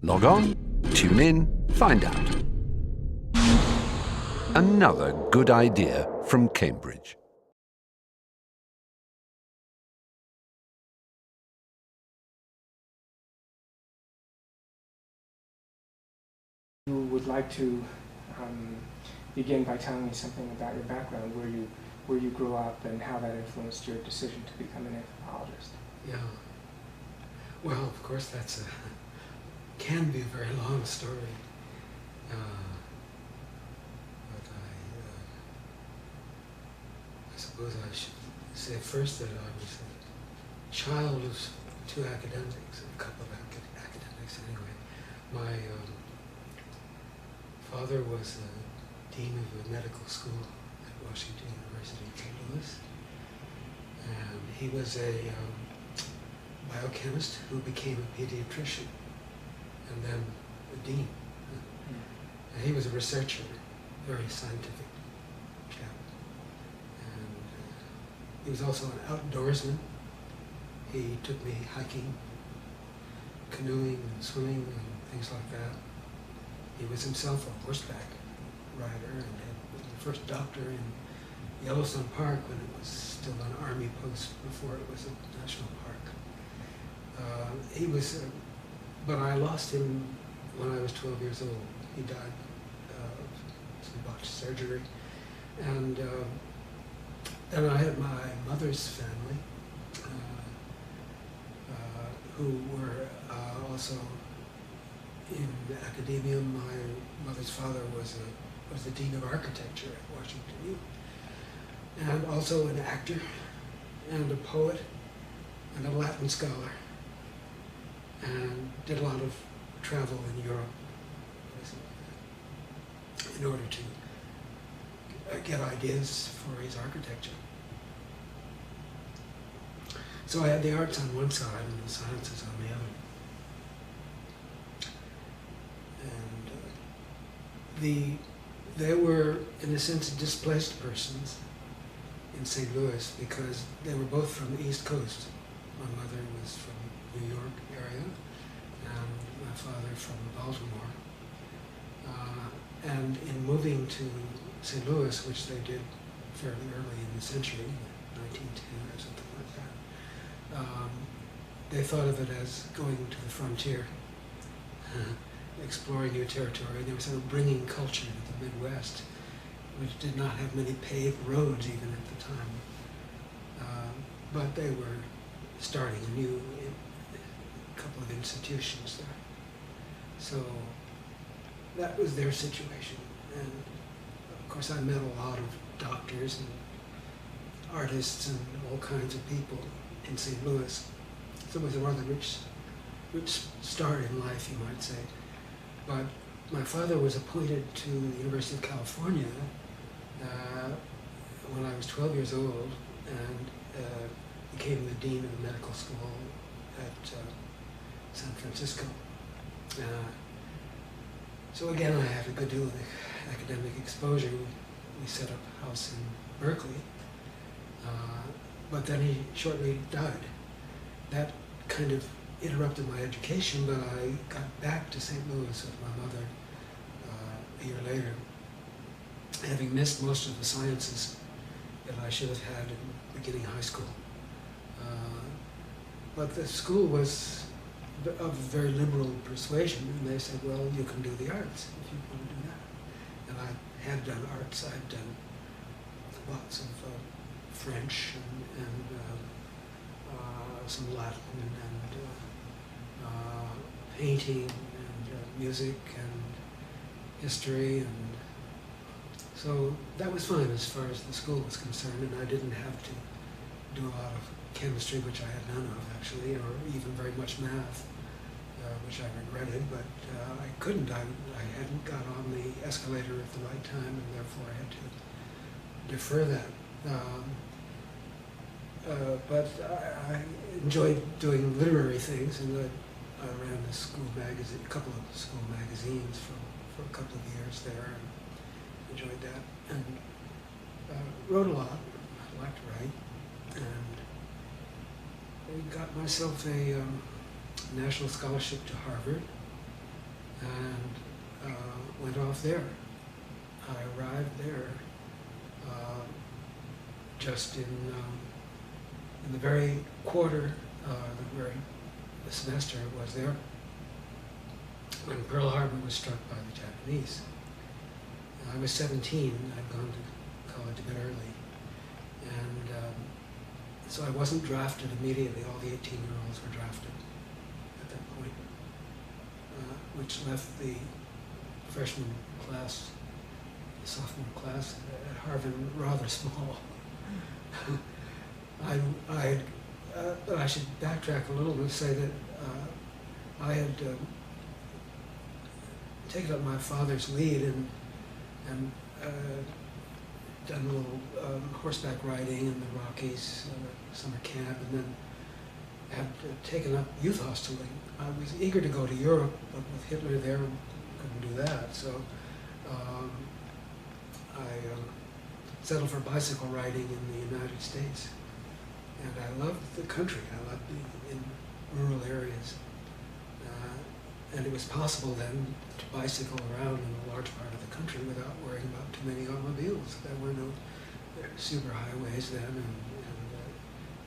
Log on, tune in, find out. Another good idea from Cambridge. You would like to begin by telling me something about your background, where you grew up and how that influenced your decision to become an anthropologist. Yeah. Well, of course, can be a very long story. But I suppose I should say first that I was a child of two academics, a couple of academics anyway. My father was the dean of a medical school at Washington University in St. Louis, and he was a biochemist who became a pediatrician and then a dean. And he was a researcher, very scientific chap. And he was also an outdoorsman. He took me hiking, canoeing and swimming and things like that. He was himself a horseback rider and was the first doctor in Yellowstone Park when it was still an army post before it was a national park. But I lost him when I was 12 years old. He died of some botched surgery. And then I had my mother's family, who were also in academia. My mother's father was the dean of architecture at Washington U, and also an actor and a poet and a Latin scholar, and did a lot of travel in Europe in order to get ideas for his architecture. So I had the arts on one side and the sciences on the other. And they were, in a sense, displaced persons in St. Louis because they were both from the East Coast. My mother was from New York area, and my father from Baltimore. And in moving to St. Louis, which they did fairly early in the century, 1910 or something like that, they thought of it as going to the frontier, exploring new territory. They were sort of bringing culture to the Midwest, which did not have many paved roads even at the time. But they were starting a couple of institutions there. So that was their situation. And of course I met a lot of doctors and artists and all kinds of people in St. Louis. So it was a rather rich start in life, you might say. But my father was appointed to the University of California when I was 12 years old, and became the dean of the medical school at San Francisco. So again, I have a good deal of academic exposure. We set up a house in Berkeley, but then he shortly died. That kind of interrupted my education, but I got back to St. Louis with my mother a year later, having missed most of the sciences that I should have had in beginning high school. But the school was of very liberal persuasion, and they said, well, you can do the arts if you want to do that. And I had done arts. I'd done lots of French and some Latin and painting and music and history, and so that was fine as far as the school was concerned, and I didn't have to do a lot of chemistry, which I had none of actually, or even very much math, which I regretted, but I couldn't. I hadn't got on the escalator at the right time, and therefore I had to defer that. But I enjoyed doing literary things, and I ran a school magazine, a couple of school magazines for a couple of years there, and enjoyed that, and wrote a lot. I liked to write, and I got myself a national scholarship to Harvard, and went off there. I arrived there just in the very quarter, the semester was there, when Pearl Harbor was struck by the Japanese. I was 17, I'd gone to college a bit early, and so I wasn't drafted immediately. All the 18-year-olds were drafted at that point, which left the freshman class, the sophomore class at Harvard rather small. But I should backtrack a little and say that I had taken up my father's lead and done a little horseback riding in the Rockies, summer camp, and then had taken up youth hosteling. I was eager to go to Europe, but with Hitler there, couldn't do that. So I settled for bicycle riding in the United States. And I loved the country. I loved being in rural areas. And it was possible then to bicycle around in a large part of the country without worrying about too many automobiles. There were no super highways then, and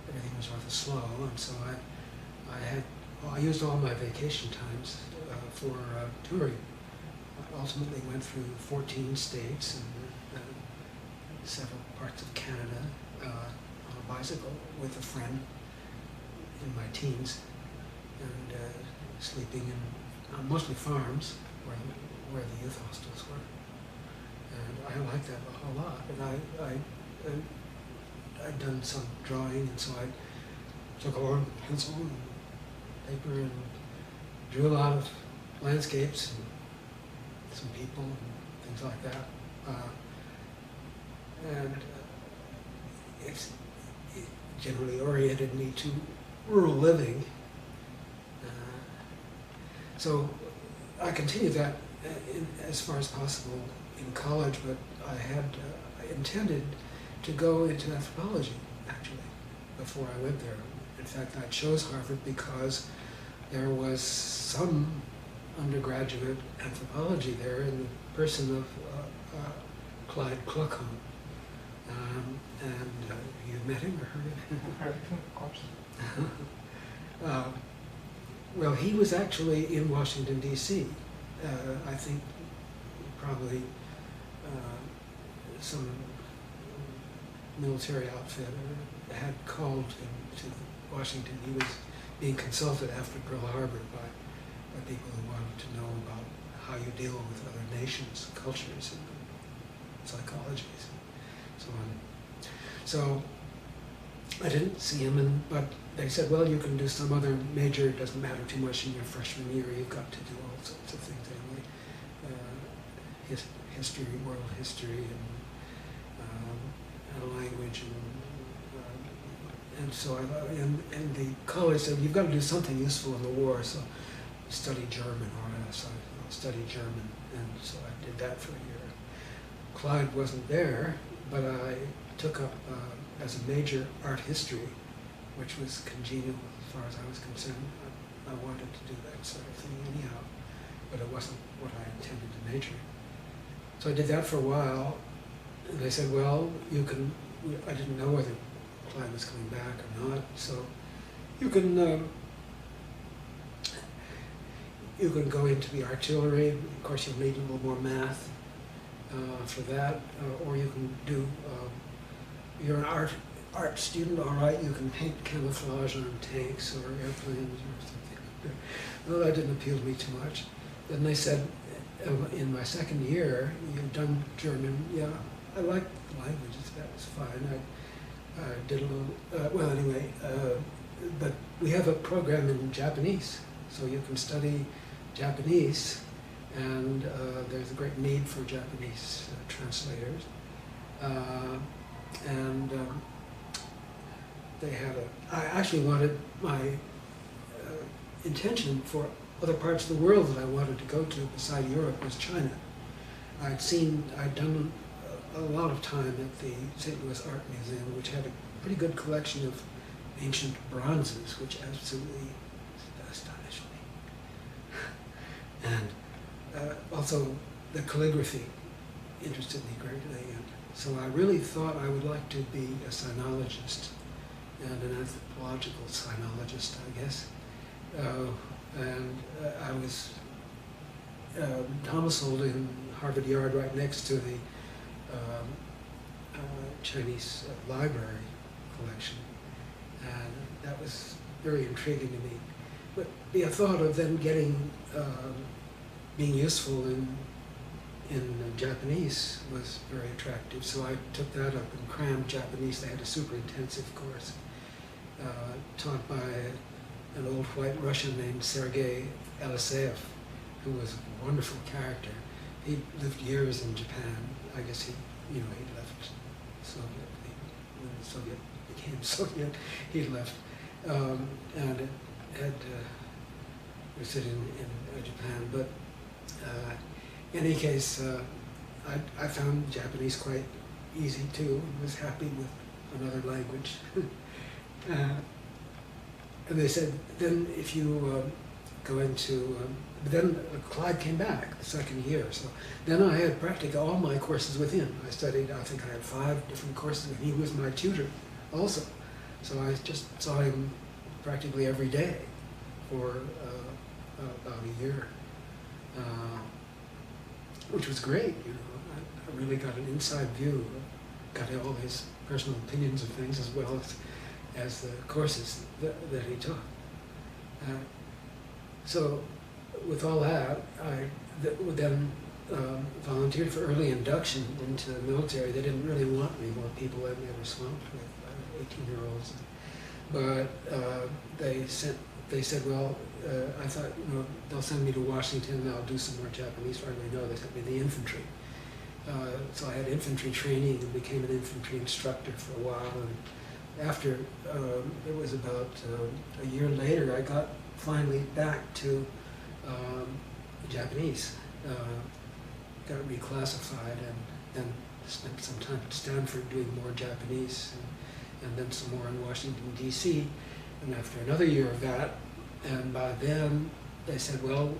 everything was rather slow. And so I used all my vacation times for touring. I ultimately went through 14 states and several parts of Canada on a bicycle with a friend in my teens, and sleeping in mostly farms where the youth hostels were. And I liked that a whole lot. And I'd done some drawing, and so I took a long pencil and paper and drew a lot of landscapes and some people and things like that. It generally oriented me to rural living. So I continued that as far as possible in college, but I had intended to go into anthropology, actually, before I went there. In fact, I chose Harvard because there was some undergraduate anthropology there in the person of Clyde Kluckholm. And you've met him or heard of him? Heard of him, of course. Well, he was actually in Washington, D.C. I think probably some military outfit had called him to Washington. He was being consulted after Pearl Harbor by people who wanted to know about how you deal with other nations, cultures, and psychologies, and so on. So I didn't see him, but they said, well, you can do some other major, it doesn't matter too much in your freshman year, you've got to do all sorts of things anyway. History, world history, and a language, and so and the college said, you've got to do something useful in the war, so study German, so I'll study German, and so I did that for a year. Clyde wasn't there, but I took up as a major art history, which was congenial as far as I was concerned. I wanted to do that sort of thing anyhow, but it wasn't what I intended to major. So I did that for a while, and they said, well, you can, I didn't know whether Clyde was coming back or not, so you can go into the artillery. Of course, you'll need a little more math for that, or you can do, you're an art student, all right, you can paint camouflage on tanks or airplanes or something. Well, that didn't appeal to me too much. Then they said, in my second year, you've done German. Yeah, I liked the languages, that was fine. I did a little, well, anyway, but we have a program in Japanese, so you can study Japanese, and there's a great need for Japanese translators. They had I actually wanted my intention for other parts of the world that I wanted to go to beside Europe was China. I'd done a lot of time at the St. Louis Art Museum, which had a pretty good collection of ancient bronzes, which absolutely astonished me. And also the calligraphy interested me greatly. And so I really thought I would like to be a sinologist and an anthropological sinologist, I guess. I was domiciled in Harvard Yard, right next to the Chinese library collection, and that was very intriguing to me. But the thought of then being useful in Japanese was very attractive, so I took that up and crammed Japanese. They had a super intensive course taught by an old white Russian named Sergei Eliseev, who was a wonderful character. He lived years in Japan. I guess he left Soviet. When the Soviet became Soviet, he left and had resided in Japan. But in any case, I found Japanese quite easy too, and was happy with another language. And they said, then if you go into, but then Clyde came back the second year, so then I had practically all my courses with him. I studied, I think I had 5 different courses, and he was my tutor also. So I just saw him practically every day for about a year, which was great. I really got an inside view, got all his personal opinions of things as well as the courses that he taught. So with all that, I then volunteered for early induction into the military. They didn't really want any more people than they were swamped with 18-year-olds. But they said, well, I thought, they'll send me to Washington and I'll do some more Japanese. Right away, no, they sent me to the infantry. So I had infantry training and became an infantry instructor for a while. And after, it was about a year later, I got finally back to Japanese. Got reclassified and then spent some time at Stanford doing more Japanese and then some more in Washington, D.C. And after another year of that, and by then they said, well,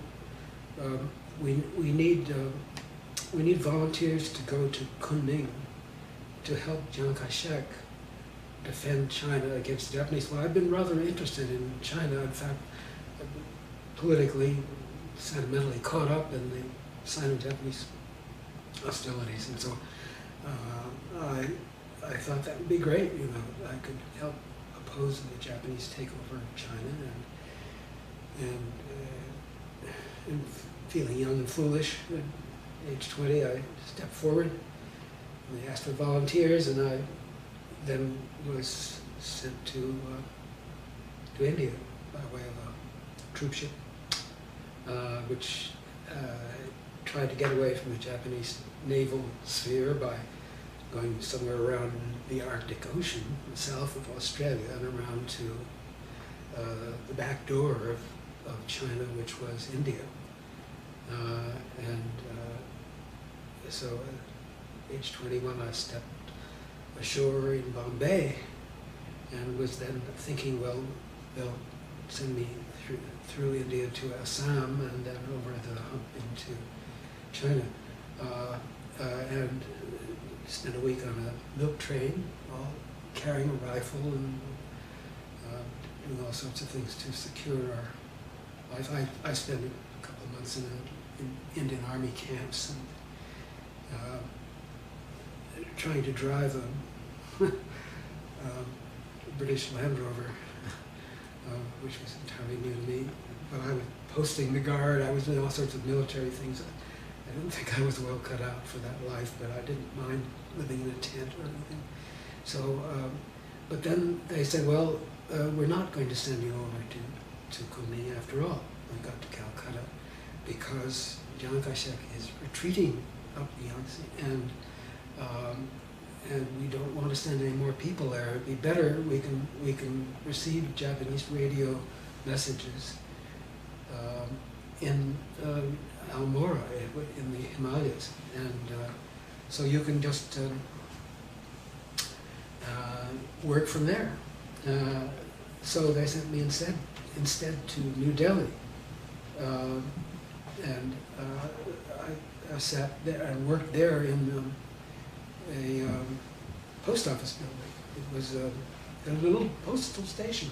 we need volunteers to go to Kunming to help Chiang Kai-shek defend China against the Japanese. Well, I've been rather interested in China. In fact, politically, sentimentally caught up in the Sino-Japanese hostilities, and so I thought that would be great. I could help oppose the Japanese takeover of China, and feeling young and foolish at age 20, I stepped forward. And they asked for volunteers, and I then was sent to India by way of a troop ship, which tried to get away from the Japanese naval sphere by going somewhere around the Arctic Ocean, south of Australia, and around to the back door of China, which was India. So at age 21, I stepped ashore in Bombay and was then thinking, well, they'll send me through India to Assam and then over the hump into China. And spent a week on a milk train, carrying a rifle and doing all sorts of things to secure our life. I spent a couple of months in Indian Army camps and trying to drive a British Land Rover, which was entirely new to me. But I was posting the guard, I was doing all sorts of military things. I didn't think I was well cut out for that life, but I didn't mind living in a tent or anything. So, but then they said, well, we're not going to send you over to Kunming after all. We got to Calcutta because Chiang Kai-shek is retreating up the Yangtze, and we don't want to send any more people there. It'd be better we can receive Japanese radio messages in Almora, in the Himalayas, and so you can just work from there. So they sent me instead to New Delhi, And I sat there and worked there in a post office building. It was a little postal station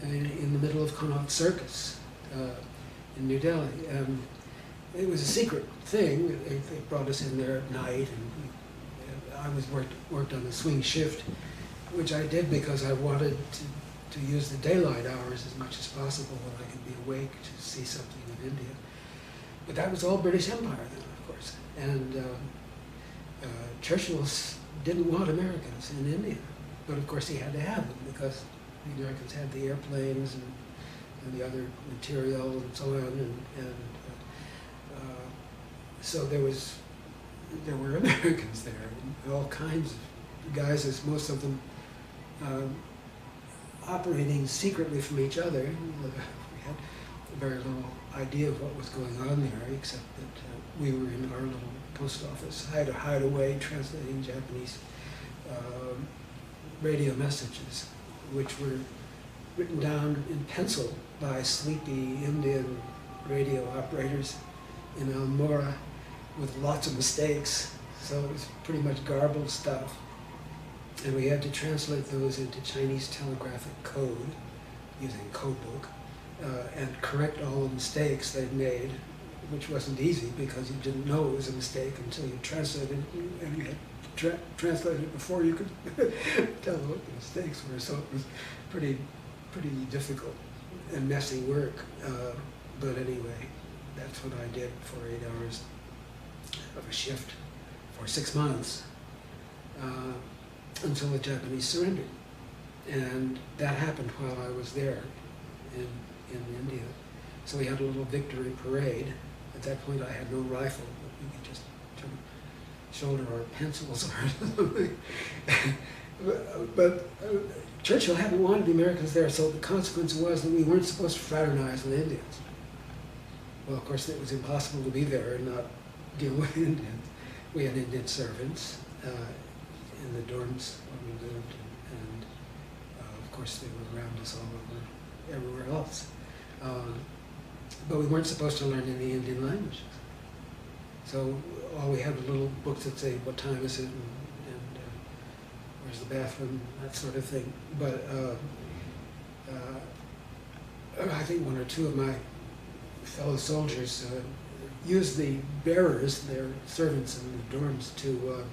in the middle of Connaught Circus in New Delhi. And it was a secret thing. They brought us in there at night, and I was worked on a swing shift, which I did because I wanted to use the daylight hours as much as possible when I could be awake to see something of India. But that was all British Empire then, of course. And Churchill didn't want Americans in India. But of course he had to have them because the Americans had the airplanes and the other material and so on. So there were Americans there, and all kinds of guys, most of them operating secretly from each other. We had very little idea of what was going on there, except that we were in our little post office, hideaway, translating Japanese radio messages, which were written down in pencil by sleepy Indian radio operators in Almora with lots of mistakes. So it was pretty much garbled stuff. And we had to translate those into Chinese telegraphic code using code book and correct all the mistakes they'd made, which wasn't easy because you didn't know it was a mistake until you translated it, and you had to translate it before you could tell what the mistakes were. So it was pretty difficult and messy work. But anyway, that's what I did for 8 hours of a shift for 6 months until the Japanese surrendered. And that happened while I was there in India. So we had a little victory parade. At that point I had no rifle, but we could just shoulder our pencils or something. But Churchill hadn't wanted the Americans there, so the consequence was that we weren't supposed to fraternize with Indians. Well, of course, it was impossible to be there and not deal with Indians. We had Indian servants in the dorms where we lived, and of course they were around us all over everywhere else. But we weren't supposed to learn any Indian languages. So all we had were little books that say, what time is it, and where's the bathroom, that sort of thing. But I think one or two of my fellow soldiers used the bearers, their servants in the dorms, to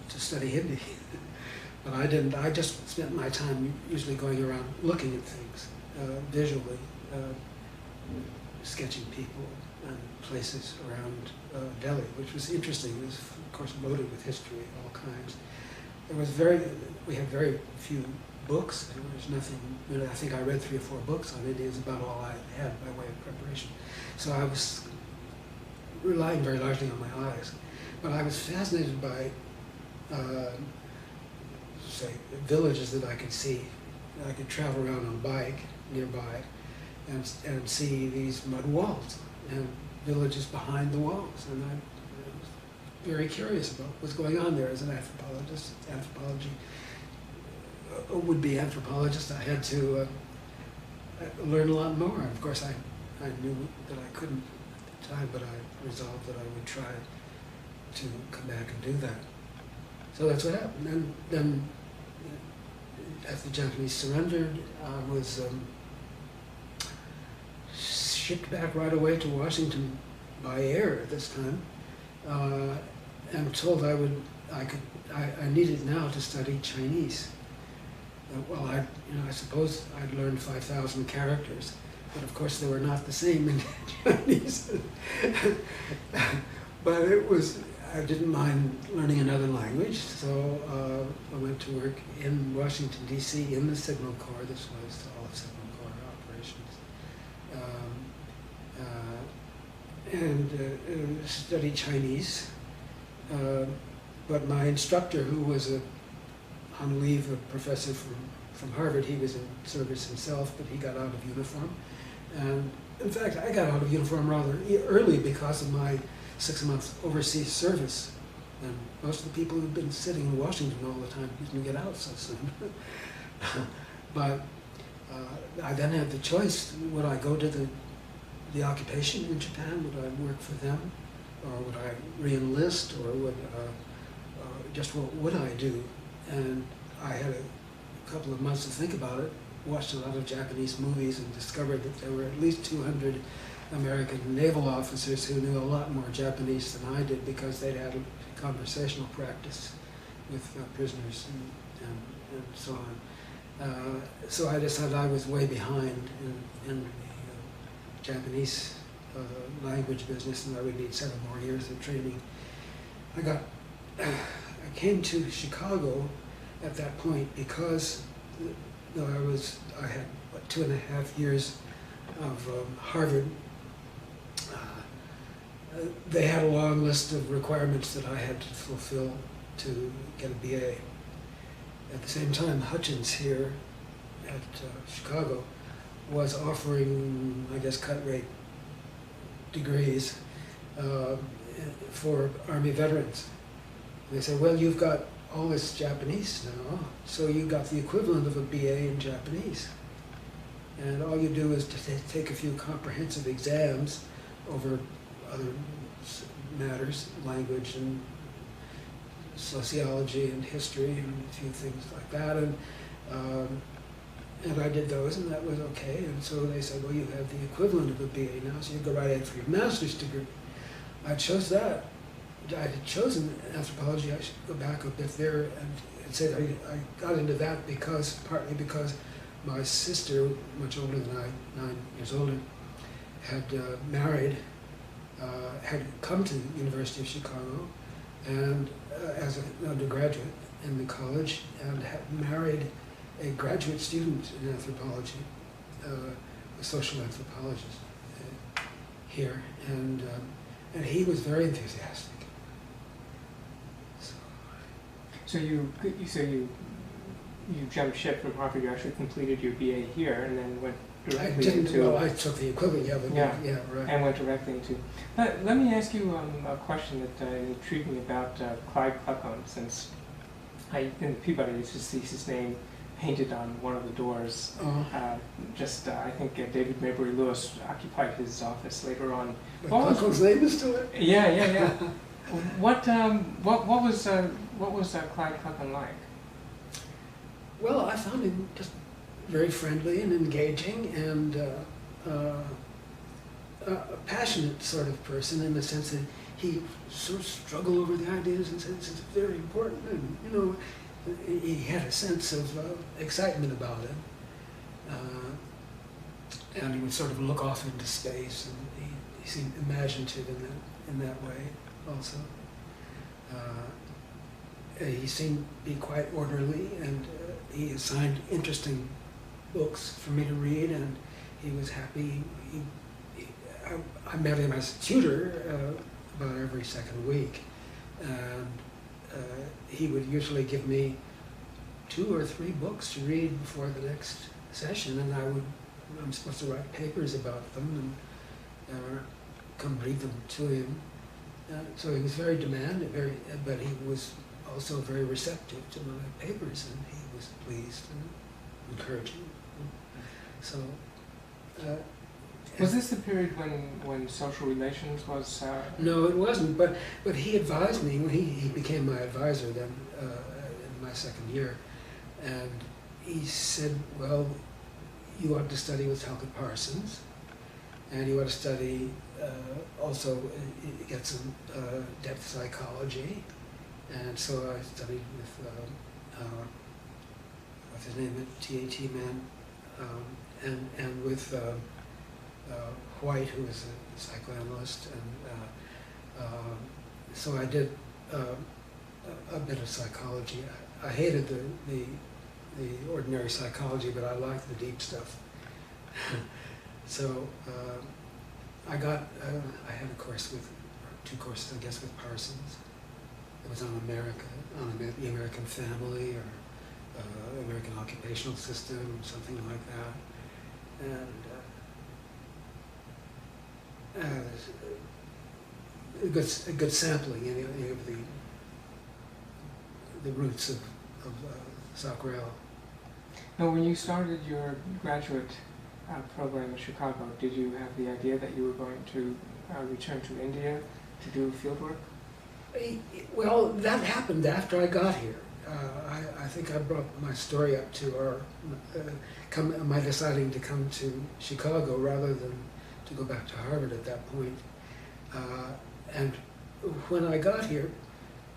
study Hindi. But I didn't. I just spent my time usually going around looking at things visually, sketching people and places around Delhi, which was interesting. It was, of course, loaded with history of all kinds. We had very few books. There was nothing. I think I read 3 or 4 books on India. Is about all I had by way of preparation. So I was relying very largely on my eyes. But I was fascinated by, say, villages that I could see. I could travel around on a bike nearby and see these mud walls and villages behind the walls. And I was very curious about what was going on there as an anthropologist. Would-be anthropologist, I had to learn a lot more. Of course, I knew that I couldn't at the time, but I resolved that I would try to come back and do that. So that's what happened. And then as the Japanese surrendered, I was shipped back right away to Washington by air at this time, and told I needed now to study Chinese. Well, I suppose I'd learned 5,000 characters, but of course they were not the same in Chinese. But I didn't mind learning another language, so I went to work in Washington, D.C. in the Signal Corps. This was all Signal Corps operations. And studied Chinese. But my instructor, who was on leave, a professor from Harvard, he was in service himself, but he got out of uniform. And in fact, I got out of uniform rather early because of my 6-month overseas service. And most of the people who've been sitting in Washington all the time didn't get out so soon. But I then had the choice, would I go to the the occupation in Japan? Would I work for them? Or would I re-enlist? Or would, just what would I do? And I had a couple of months to think about it, watched a lot of Japanese movies and discovered that there were at least 200 American naval officers who knew a lot more Japanese than I did because they'd had a conversational practice with prisoners and so on. So I decided I was way behind in the Japanese language business, and I would need several more years of training. I came to Chicago at that point because I had 2.5 years of Harvard. They had a long list of requirements that I had to fulfill to get a BA. At the same time, Hutchins here at Chicago was offering, I guess, cut rate degrees for Army veterans. They said, well, you've got all this Japanese now, so you got the equivalent of a BA in Japanese. And all you do is to take a few comprehensive exams over other matters, language and sociology and history and a few things like that. And I did those, and that was okay. And so they said, well, you have the equivalent of a BA now, so you go right ahead for your master's degree. I chose that. I had chosen anthropology. I should go back a bit there and say that I got into that partly because my sister, much older than I, 9 years older, had married, had come to the University of Chicago and as an undergraduate in the college, and had married a graduate student in anthropology, a social anthropologist here, and he was very enthusiastic. So you jumped ship from Harvard. You actually completed your BA here, and then went directly into. Well, I took the equivalent. Yeah, right. And went directly into. Let me ask you a question that intrigued me about Clyde Kluckhohn, since in the Peabody used to see his name painted on one of the doors. I think David Maybury Lewis occupied his office later on. Kluckhohn's name is to it? Yeah. What was Clyde Kluckhohn like? Well, I found him just very friendly and engaging, and a passionate sort of person, in the sense that he sort of struggled over the ideas and said, this is very important, and he had a sense of excitement about it. And he would sort of look off into space, and he seemed imaginative in that way also. He seemed to be quite orderly, and he assigned interesting books for me to read, and he was happy. I met him as a tutor about every second week, and he would usually give me 2 or 3 books to read before the next session, and I'm supposed to write papers about them and come read them to him. So he was very demanding, but he was also very receptive to my papers, and he was pleased and encouraging. So. Was this the period when social relations was? No, it wasn't. But he advised me when he became my advisor then in my second year, and he said, "Well, you ought to study with Talcott Parsons, and you ought to study also get some depth psychology." And so I studied with what's his name, T.A.T. man, and with. White, who was a psychoanalyst, and so I did a bit of psychology. I hated the ordinary psychology, but I liked the deep stuff. So I had a course with, 2 courses, I guess, with Parsons. It was on America, on the American family, or American occupational system, something like that, and. A good sampling of the roots of Sacrell. Now, when you started your graduate program in Chicago, did you have the idea that you were going to return to India to do field work? Well, that happened after I got here. I think I brought my story up to my deciding to come to Chicago rather than to go back to Harvard at that point. And when I got here,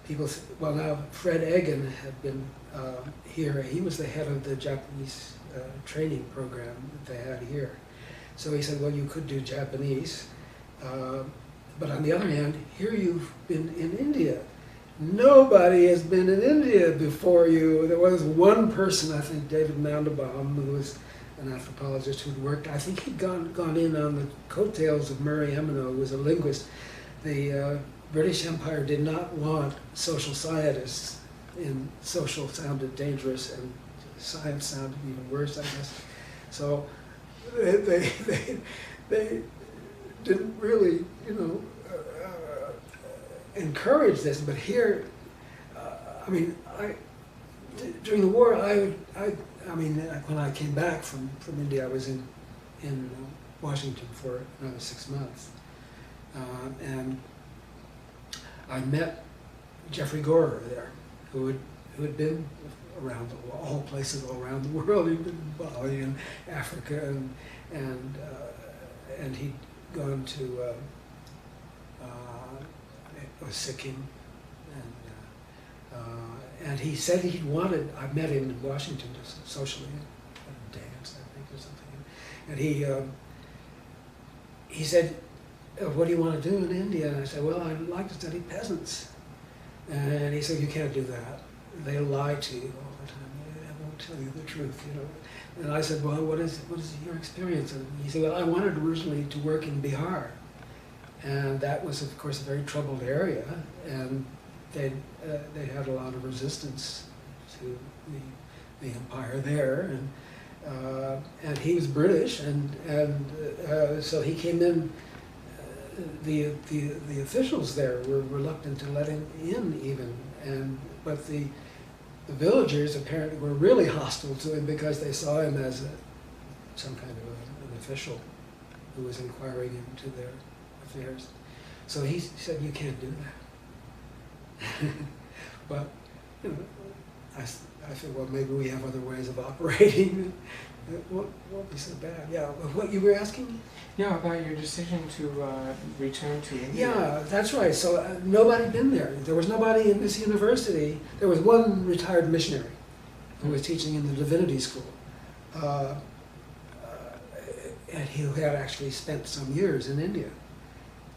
people said, well, now Fred Egan had been here. He was the head of the Japanese training program that they had here. So he said, well, you could do Japanese. But on the other hand, here you've been in India. Nobody has been in India before you. There was one person, I think, David Applbaum, who was an anthropologist who'd worked. I think he'd gone in on the coattails of Murray Emino, who was a linguist. The British Empire did not want social scientists, and social sounded dangerous, and science sounded even worse, I guess. So they didn't really, encourage this. But here, during the war, when I came back from India, I was in Washington for another 6 months, and I met Jeffrey Gorer there, who had been around all places all around the world. He'd been in Bali and Africa, and he'd gone to Sikkim, and he said he'd wanted. I met him in Washington just socially, at a dance, I think, or something. And he said, "What do you want to do in India?" And I said, "Well, I'd like to study peasants." And he said, "You can't do that. They lie to you all the time. They won't tell you the truth, And I said, "Well, what is your experience?" And he said, "Well, I wanted originally to work in Bihar, and that was, of course, a very troubled area, and they had a lot of resistance to the empire there, and he was British, and so he came in. The officials there were reluctant to let him in even, but the villagers apparently were really hostile to him because they saw him as some kind of an official who was inquiring into their affairs. So he said, "You can't do that." But I said, "Well, maybe we have other ways of operating. It won't be so bad." Yeah. What you were asking? Yeah, about your decision to return to India. Yeah, that's right. So nobody had been there. There was nobody in this university. There was one retired missionary who was teaching in the divinity school, and who had actually spent some years in India.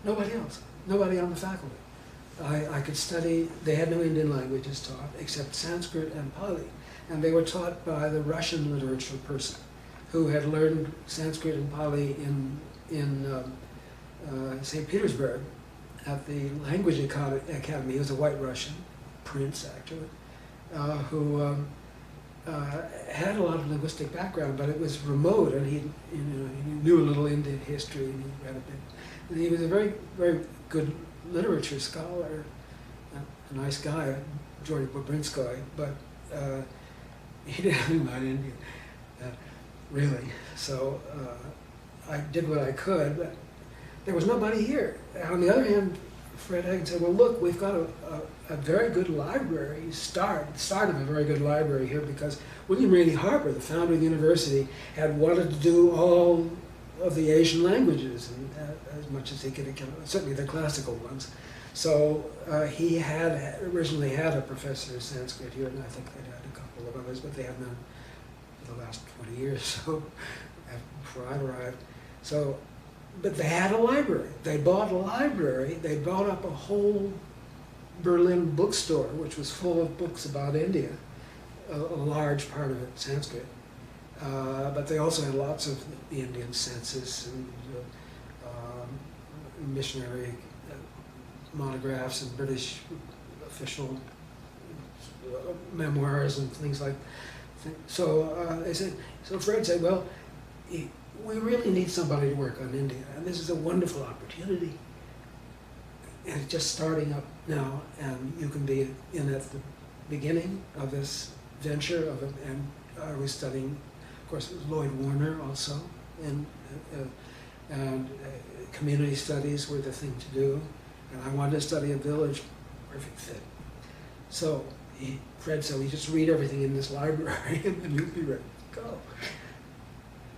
Nobody else. Nobody on the faculty. I could study. They had no Indian languages taught except Sanskrit and Pali, and they were taught by the Russian literature person who had learned Sanskrit and Pali in St. Petersburg at the Language Academy. He was a white Russian prince, actually, who had a lot of linguistic background, but it was remote, and he knew a little Indian history, and he read a bit. And he was a very, very good literature scholar, a nice guy, Jordt Bobrinskoy, but he didn't know about India, really. So I did what I could, but there was nobody here. On the other hand, Fred Egan said, "Well, look, we've got a very good library, start of a very good library here, because William Rainey Harper, the founder of the university, had wanted to do all of the Asian languages, and as much as he could, certainly the classical ones. So he had originally had a professor of Sanskrit here, and I think they'd had a couple of others, but they had none for the last 20 years, so before I arrived. So, but they had a library. They bought a library. They bought up a whole Berlin bookstore, which was full of books about India, a large part of it Sanskrit. But they also had lots of the Indian census and missionary monographs and British official memoirs and things like that. So they said, so Fred said, "Well, we really need somebody to work on India, and this is a wonderful opportunity. And it's just starting up now, and you can be in at the beginning of this venture and I was studying, of course, it was Lloyd Warner also, and community studies were the thing to do, and I wanted to study a village, perfect fit. So Fred said, we just read everything in this library and then you'll be ready to go.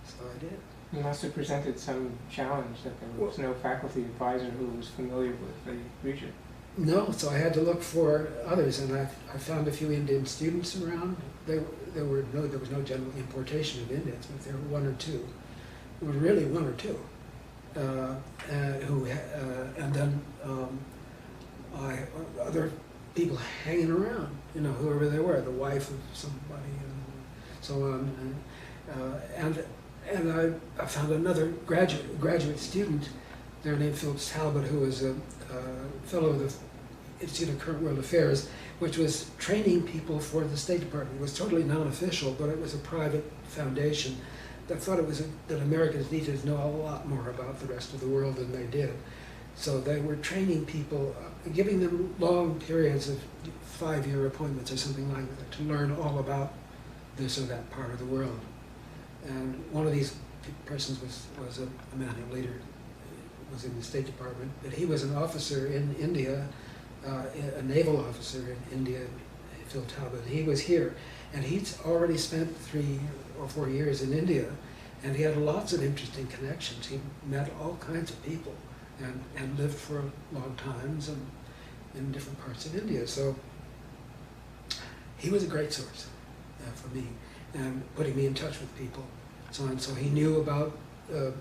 So I did. You must have presented some challenge that there was no faculty advisor who was familiar with the region. No, so I had to look for others, and I found a few Indian students around. There was no general importation of Indians, but there were one or two. There were really one or two. And then other people hanging around, whoever they were, the wife of somebody, and so on. And I found another graduate student there named Phillips Talbot, who was a fellow of the Institute of Current World Affairs, which was training people for the State Department. It was totally non-official, but it was a private foundation that thought that Americans needed to know a lot more about the rest of the world than they did. So they were training people, giving them long periods of 5-year appointments or something like that to learn all about this or that part of the world. And one of these persons was a man who later was in the State Department, but he was an officer in India, a naval officer in India, Phil Talbot. He was here, and he'd already spent 3 or 4 years in India, and he had lots of interesting connections. He met all kinds of people and lived for long times and in different parts of India. So he was a great source for me, and putting me in touch with people. So he knew about the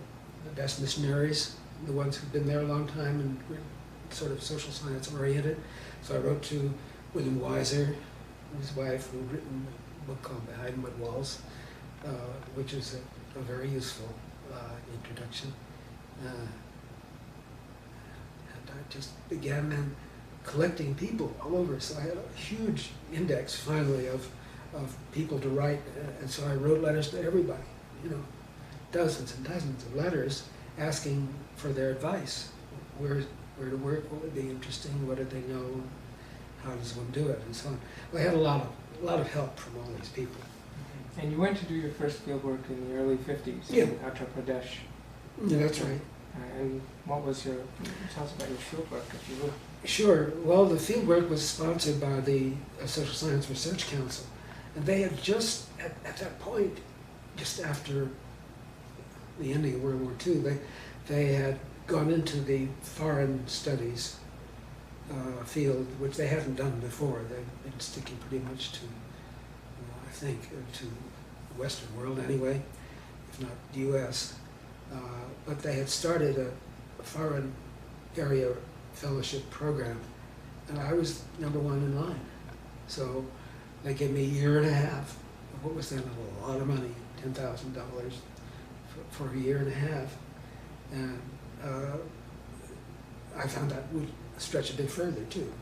best missionaries, the ones who'd been there a long time and were sort of social science oriented. So I wrote to William Weiser, his wife, who'd written a book called Behind Mud Walls, which is a very useful introduction. And I just began then collecting people all over. So I had a huge index finally of people to write, and so I wrote letters to everybody, dozens and dozens of letters asking for their advice. Where to work, what would be interesting, what did they know, how does one do it, and so on. Well, I had a lot of help from all these people. And you went to do your first field work in the early 50s Yeah. in Uttar Pradesh. Yeah, that's right. And what was tell us about your field work, if you would. Sure. Well, the field work was sponsored by the Social Science Research Council, and they had just, at that point, just after the ending of World War II, they had gone into the foreign studies field, which they hadn't done before. They'd been sticking pretty much to, I think, to the Western world anyway, if not the U.S. But they had started a foreign area fellowship program, and I was number 1 in line. So they gave me a year and a half of what was then a lot of money, $10,000 for a year and a half. And I found that would stretch a bit further too.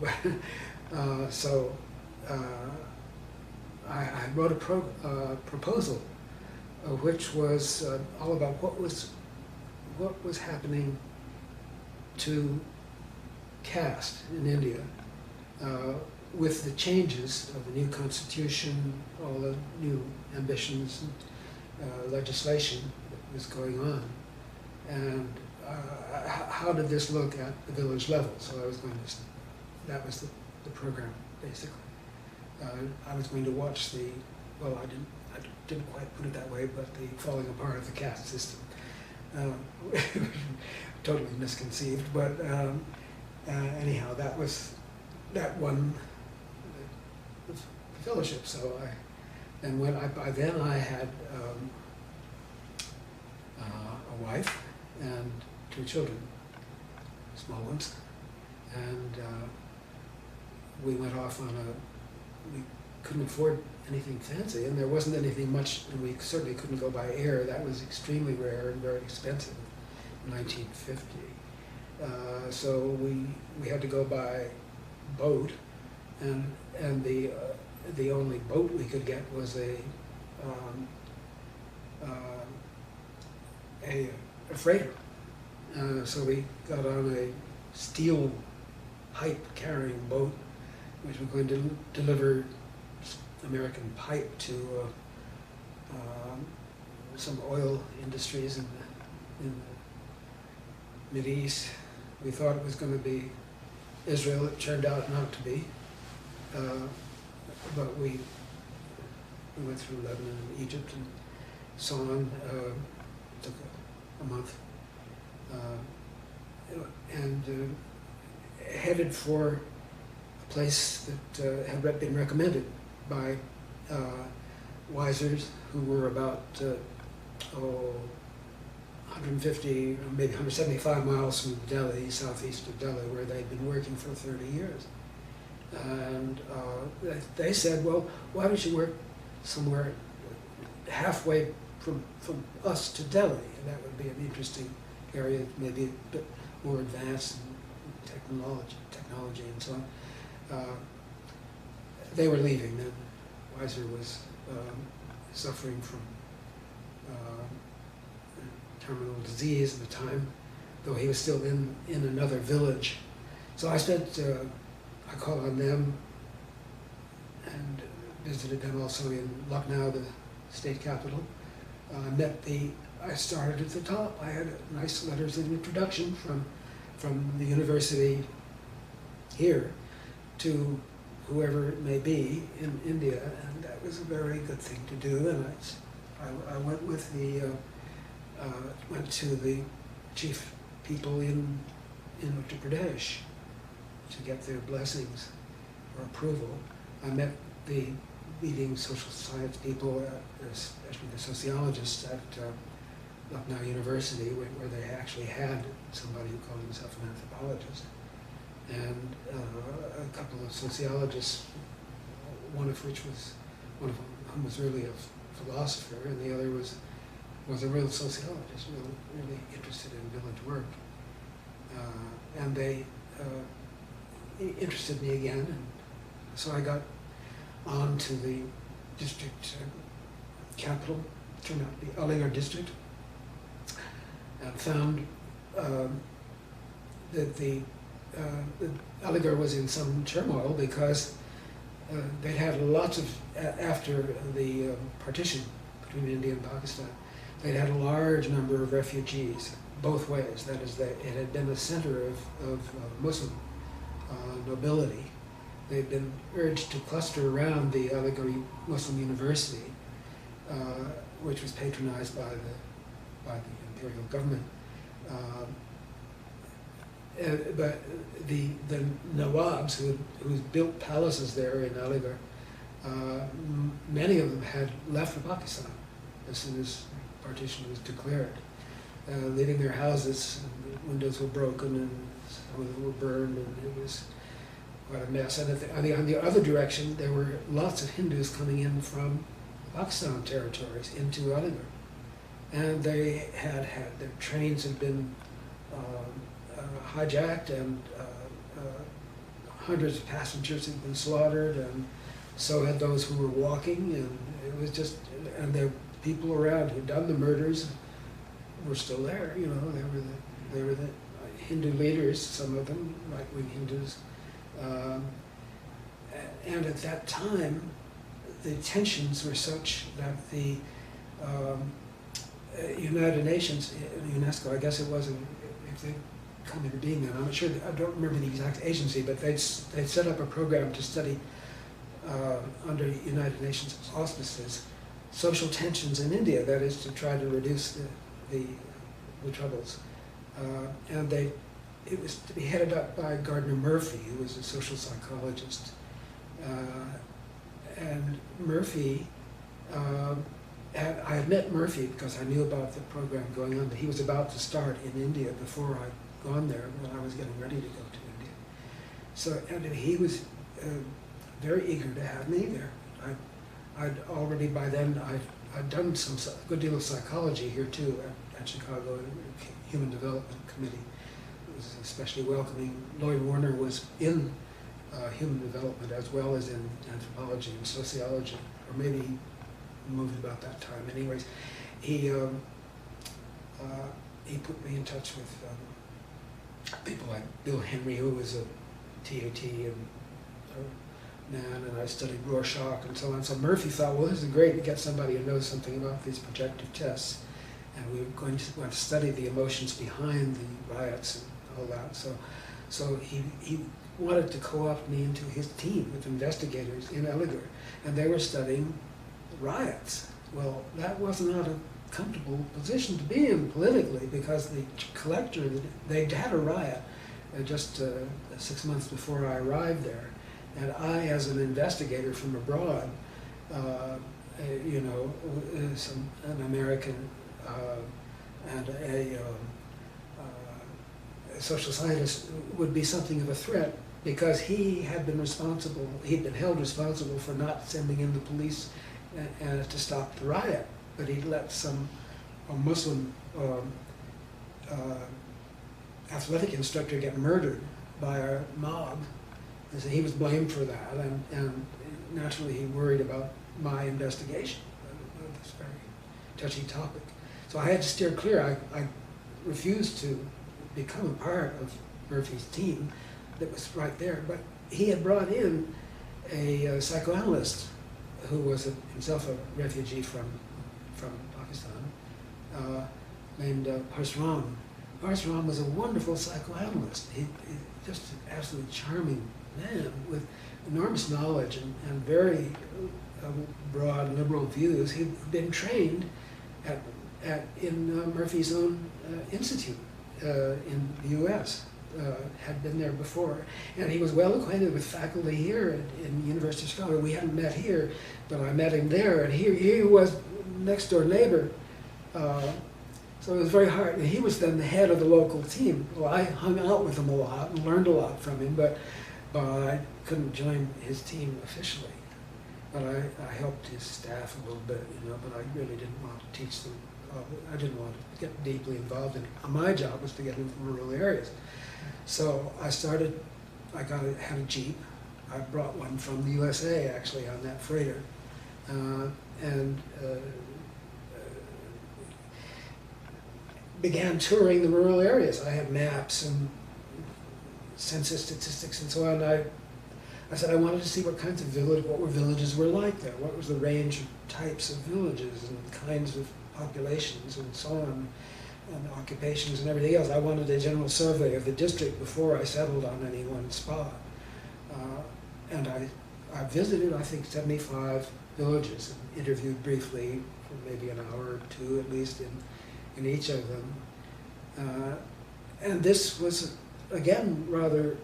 So I wrote a proposal, which was all about what was happening to caste in India with the changes of the new constitution, all the new ambitions and legislation that was going on, and how did this look at the village level? So that was the program basically. I was going to watch I didn't quite put it that way, but the falling apart of the caste system. Totally misconceived, but anyhow, that won the fellowship. So by then I had a wife and 2 children, small ones, and we went off on we couldn't afford anything fancy, and there wasn't anything much, and we certainly couldn't go by air. That was extremely rare and very expensive in 1950. So we had to go by boat, and the only boat we could get was a freighter. So we got on a steel pipe carrying boat, which was going to deliver American pipe to some oil industries in the Mideast. We thought it was going to be Israel. It turned out not to be. But we went through Lebanon and Egypt and so on. Took a month. And headed for a place that had been recommended by Wisers, who were about 150, maybe 175 miles from Delhi, southeast of Delhi, where they'd been working for 30 years. And they said, well, why don't you work somewhere halfway from us to Delhi? And that would be an interesting area, maybe a bit more advanced in technology and so on. They were leaving then. Weiser was suffering from terminal disease at the time, though he was still in another village. So I called on them and visited them also in Lucknow, the state capital. I started at the top. I had nice letters of introduction from the university here to whoever it may be in India, and that was a very good thing to do. And I went with went to the chief people in Uttar Pradesh to get their blessings or approval. I met the leading social science people, especially the sociologists at Lucknow University, where they actually had somebody who called himself an anthropologist, and a couple of sociologists, one of whom was really a philosopher, and the other was a real sociologist, really interested in village work. And they interested me again, and so I got on to the district capital, turned out to be Aligarh district, and found that the Aligarh was in some turmoil because they'd had lots of, after the partition between India and Pakistan, they'd had a large number of refugees both ways. That is, it had been a center of Muslim nobility. They'd been urged to cluster around the Aligarh Muslim University, which was patronized by the imperial government. But the Nawabs who built palaces there in Aligarh, many of them had left for Pakistan as soon as partition was declared, leaving their houses, and the windows were broken and some of them were burned, and it was quite a mess. And on the other direction, there were lots of Hindus coming in from Pakistan territories into Aligarh, and they had their trains had been hijacked, and hundreds of passengers had been slaughtered, and so had those who were walking, and it was just, and the people around who'd done the murders were still there. You know, they were the Hindu leaders, some of them, right-wing Hindus, and at that time, the tensions were such that the United Nations, UNESCO, I guess it was, if they come into being then, I'm not sure, I don't remember the exact agency, but they'd set up a program to study under United Nations auspices social tensions in India, that is, to try to reduce the troubles. And it was to be headed up by Gardner Murphy, who was a social psychologist. And Murphy, I had met Murphy because I knew about the program going on, but he was about to start in India before I'd gone there, when I was getting ready to go to India. So, and he was very eager to have me there. I'd already by then, I'd done a good deal of psychology here too at Chicago, Human Development Committee. It was especially welcoming. Lloyd Warner was in human development as well as in anthropology and sociology, or maybe he moved about that time. Anyways, he put me in touch with people like Bill Henry, who was a TAT and man, and I studied Rorschach and so on. So Murphy thought, well, this is great to get somebody who knows something about these projective tests, and we were going to study the emotions behind the riots and all that. So he wanted to co-opt me into his team with investigators in Elliger, and they were studying riots. Well, that was not a comfortable position to be in politically, because the collector, they'd had a riot just 6 months before I arrived there, and I, as an investigator from abroad, an American and a social scientist would be something of a threat, because he'd been held responsible for not sending in the police to stop the riot, but he'd let a Muslim athletic instructor get murdered by a mob. And so he was blamed for that, and naturally he worried about my investigation of this very touchy topic. So I had to steer clear. I refused to become a part of Murphy's team that was right there, but he had brought in a psychoanalyst who was himself a refugee from Pakistan, named Parsram. Parsram was a wonderful psychoanalyst. He just an absolutely charming man with enormous knowledge and very broad liberal views. He'd been trained in Murphy's own institute in the U.S. Had been there before, and he was well acquainted with faculty here in University of Chicago. We hadn't met here, but I met him there, and he was next door neighbor. So it was very hard. And he was then the head of the local team. Well, I hung out with him a lot and learned a lot from him, but I couldn't join his team officially. But I helped his staff a little bit, but I really didn't want to teach them. I didn't want to get deeply involved in it. My job was to get into rural areas. So I had a Jeep. I brought one from the USA, actually, on that freighter. And began touring the rural areas. I had maps and census statistics and so on. I said I wanted to see what villages were like there. What was the range of types of villages and kinds of populations and so on, and occupations and everything else. I wanted a general survey of the district before I settled on any one spot. And I visited, I think, 75 villages and interviewed briefly for maybe an hour or two at least in each of them. And this was, again, rather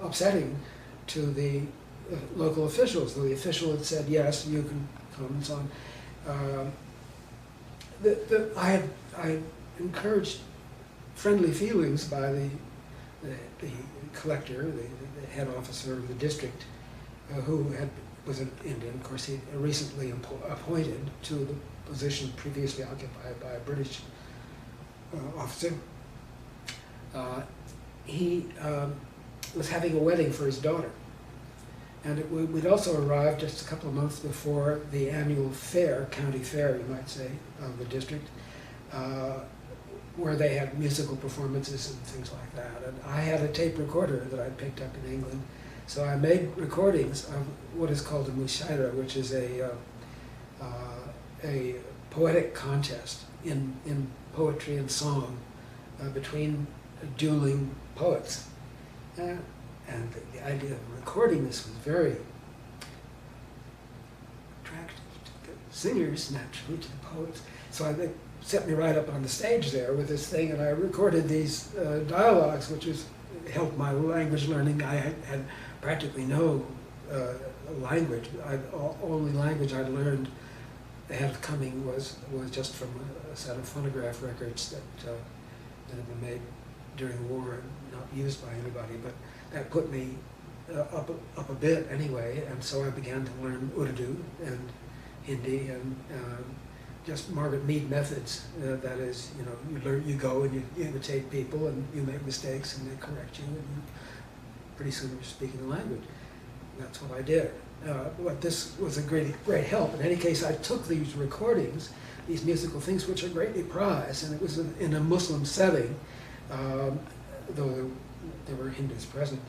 upsetting to the local officials. The official had said, yes, you can come and so on. I encouraged friendly feelings by the collector, the head officer of the district, who was an Indian. Of course, he recently appointed to the position previously occupied by a British officer. He was having a wedding for his daughter. And we'd also arrived just a couple of months before the annual fair, county fair, you might say, of the district, where they had musical performances and things like that. And I had a tape recorder that I'd picked up in England. So I made recordings of what is called a mushaira, which is a poetic contest in poetry and song between dueling poets. And the idea of recording this was very attractive to the singers, naturally, to the poets. So they set me right up on the stage there with this thing, and I recorded these dialogues, which helped my language learning. I had practically no language. Only language I'd learned ahead of coming was just from a set of phonograph records that had been made during the war and not used by anybody. But that put me up a bit anyway, and so I began to learn Urdu and Hindi and just Margaret Mead methods. That is, you go and you imitate people, and you make mistakes, and they correct you, and pretty soon you're speaking the language. That's what I did. But this was a great help. In any case, I took these recordings, these musical things, which are greatly prized, and it was in a Muslim setting, though there were Hindus present,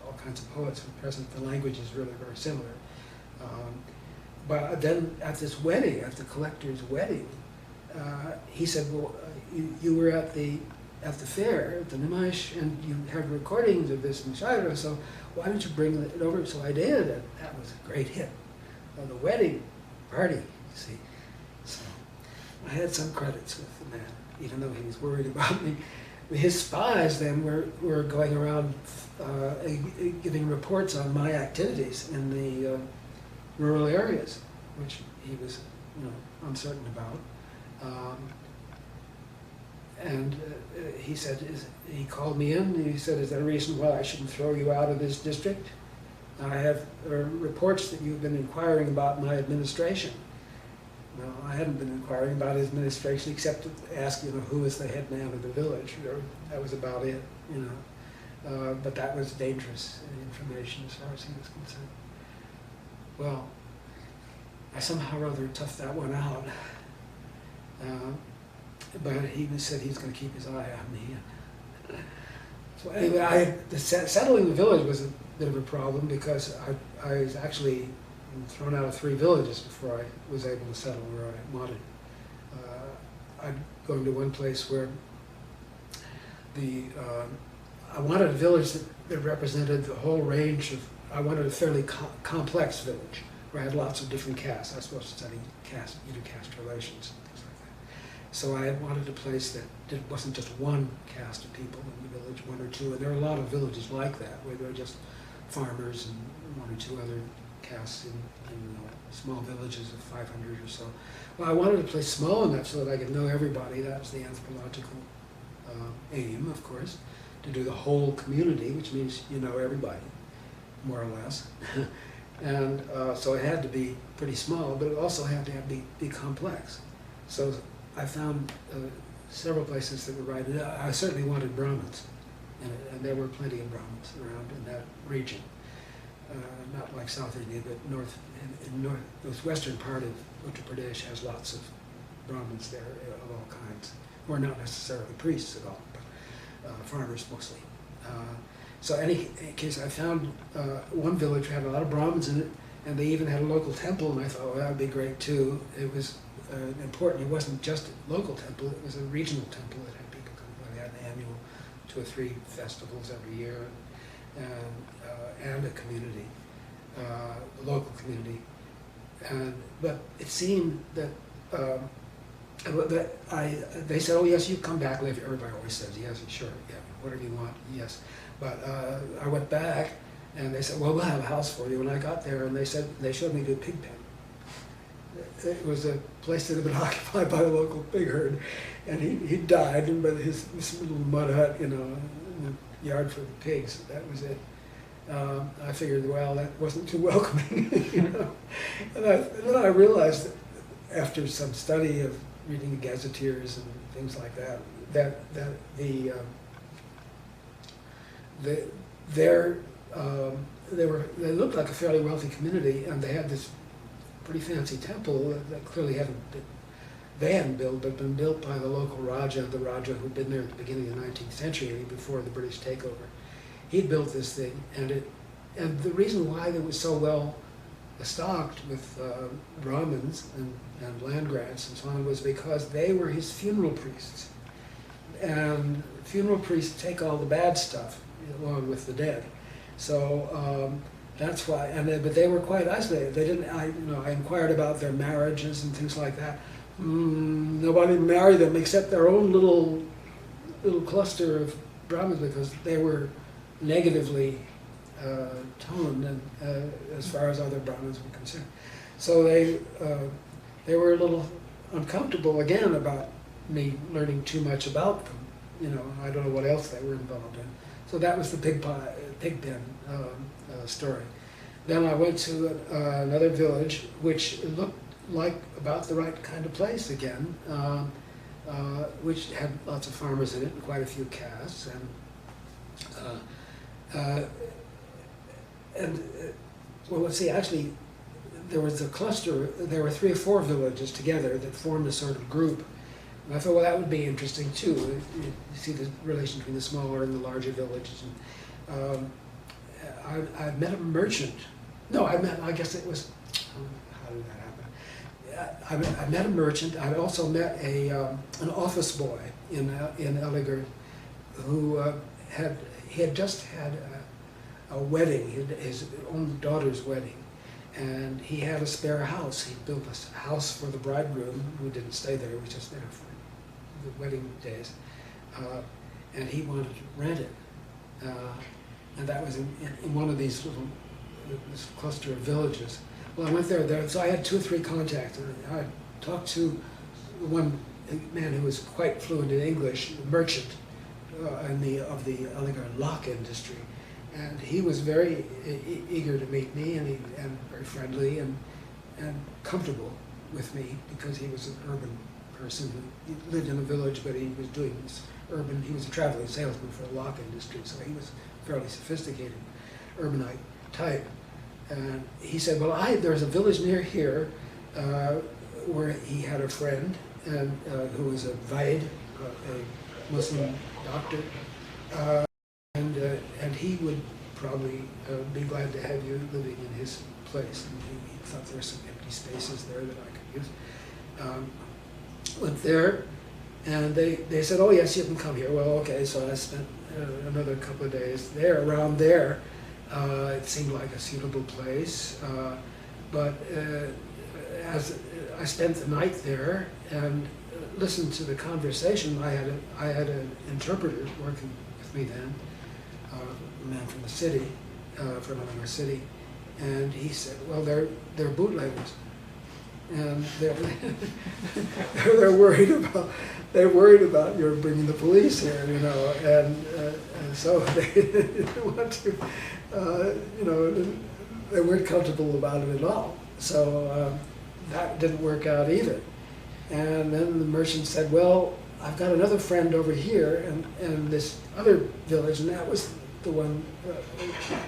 all kinds of poets who are present. The language is really very similar. But then at this wedding, at the collector's wedding, he said, well, you were at the fair, at the Nimish, and you had recordings of this and so why don't you bring it over? So I did, and that was a great hit. The wedding party, you see. So I had some credits with the man, even though he was worried about me. His spies then were going around giving reports on my activities in the rural areas, which he was, uncertain about. And he said, he called me in, and he said, is there a reason why I shouldn't throw you out of this district? I have reports that you've been inquiring about my administration. No, I hadn't been inquiring about his administration except to ask, who was the head man of the village. That was about it, but that was dangerous information as far as he was concerned. Well, I somehow or other toughed that one out. But he said he was going to keep his eye on me. So anyway, settling the village was a bit of a problem because I was actually thrown out of 3 villages before I was able to settle where I wanted. I'd go into one place where I wanted a village that represented the whole range of, I wanted a fairly complex village where I had lots of different castes. I was supposed to study caste relations. So I wanted a place that wasn't just one caste of people in the village, 1 or 2, and there are a lot of villages like that, where there are just farmers and 1 or 2 other castes in small villages of 500 or so. Well, I wanted a place small enough so that I could know everybody. That was the anthropological aim, of course, to do the whole community, which means you know everybody, more or less. And so it had to be pretty small, but it also had to be complex. So I found several places that were right. I certainly wanted Brahmins, and there were plenty of Brahmins around in that region. Not like South India, but northwestern part of Uttar Pradesh has lots of Brahmins there of all kinds, or not necessarily priests at all, but farmers mostly. So in any case, I found one village had a lot of Brahmins in it, and they even had a local temple, and I thought, well, that would be great too. It was important. It wasn't just a local temple, it was a regional temple that had people come. They had an annual 2 or 3 festivals every year, and a community, a local community. But it seemed that they said, oh yes, you come back, live. Everybody always says, yes, sure, yeah, whatever you want, yes. But I went back, and they said, well, we'll have a house for you. And I got there, and they showed me the pig pen. It was a place that had been occupied by a local pig herd, and he died, but his little mud hut, in the yard for the pigs, that was it. I figured, well, that wasn't too welcoming, And then I realized that after some study of reading the gazetteers and things like that, they looked like a fairly wealthy community, and they had this pretty fancy temple that clearly they hadn't built, but been built by the local Raja, the Raja who'd been there at the beginning of the 19th century, before the British takeover. He'd built this thing, and the reason why it was so well stocked with Brahmins and land grants and so on was because they were his funeral priests. And funeral priests take all the bad stuff along with the dead. So that's why, but they were quite isolated. They didn't. I inquired about their marriages and things like that. Nobody married them except their own little cluster of Brahmins, because they were negatively toned, and as far as other Brahmins were concerned. So they were a little uncomfortable again about me learning too much about them. I don't know what else they were involved in. So that was the pig pen story. Then I went to another village which looked like about the right kind of place again, which had lots of farmers in it and quite a few castes. Well, let's see, actually, there was a cluster, there were 3 or 4 villages together that formed a sort of group. And I thought, well, that would be interesting too. You see the relation between the smaller and the larger villages. I met a merchant. No, I guess it was, how did that happen? I met a merchant. I also met an office boy in Elliger who he had just had a wedding, his own daughter's wedding, and he had a spare house. He built a house for the bridegroom, who didn't stay there, he was just there for the wedding days, and he wanted to rent it. And that was in one of these little, this cluster of villages. Well, I went there, so I had 2 or 3 contacts. I talked to one man who was quite fluent in English, a merchant of the Elliger lock industry. And he was very eager to meet me, and very friendly and comfortable with me, because he was an urban person who lived in a village, but he was doing this urban, he was a traveling salesman for the lock industry, so he was fairly sophisticated, urbanite type. And he said, well, there's a village near here where he had a friend and who was a Vaid, a Muslim doctor, and he would probably be glad to have you living in his place. And he thought there were some empty spaces there that I could use. Went there, and they said, oh yes, you can come here. Well, okay, so I spent another couple of days there, around there. It seemed like a suitable place, but as I spent the night there and listened to the conversation, I had an interpreter working with me then, a man from the city, from another city, and he said, well, they're bootleggers, and they're worried about you're bringing the police here, you know, and so they didn't want to, you know, they weren't comfortable about it at all. So that didn't work out either. And then the merchant said, well, I've got another friend over here, and this other village, and that was the one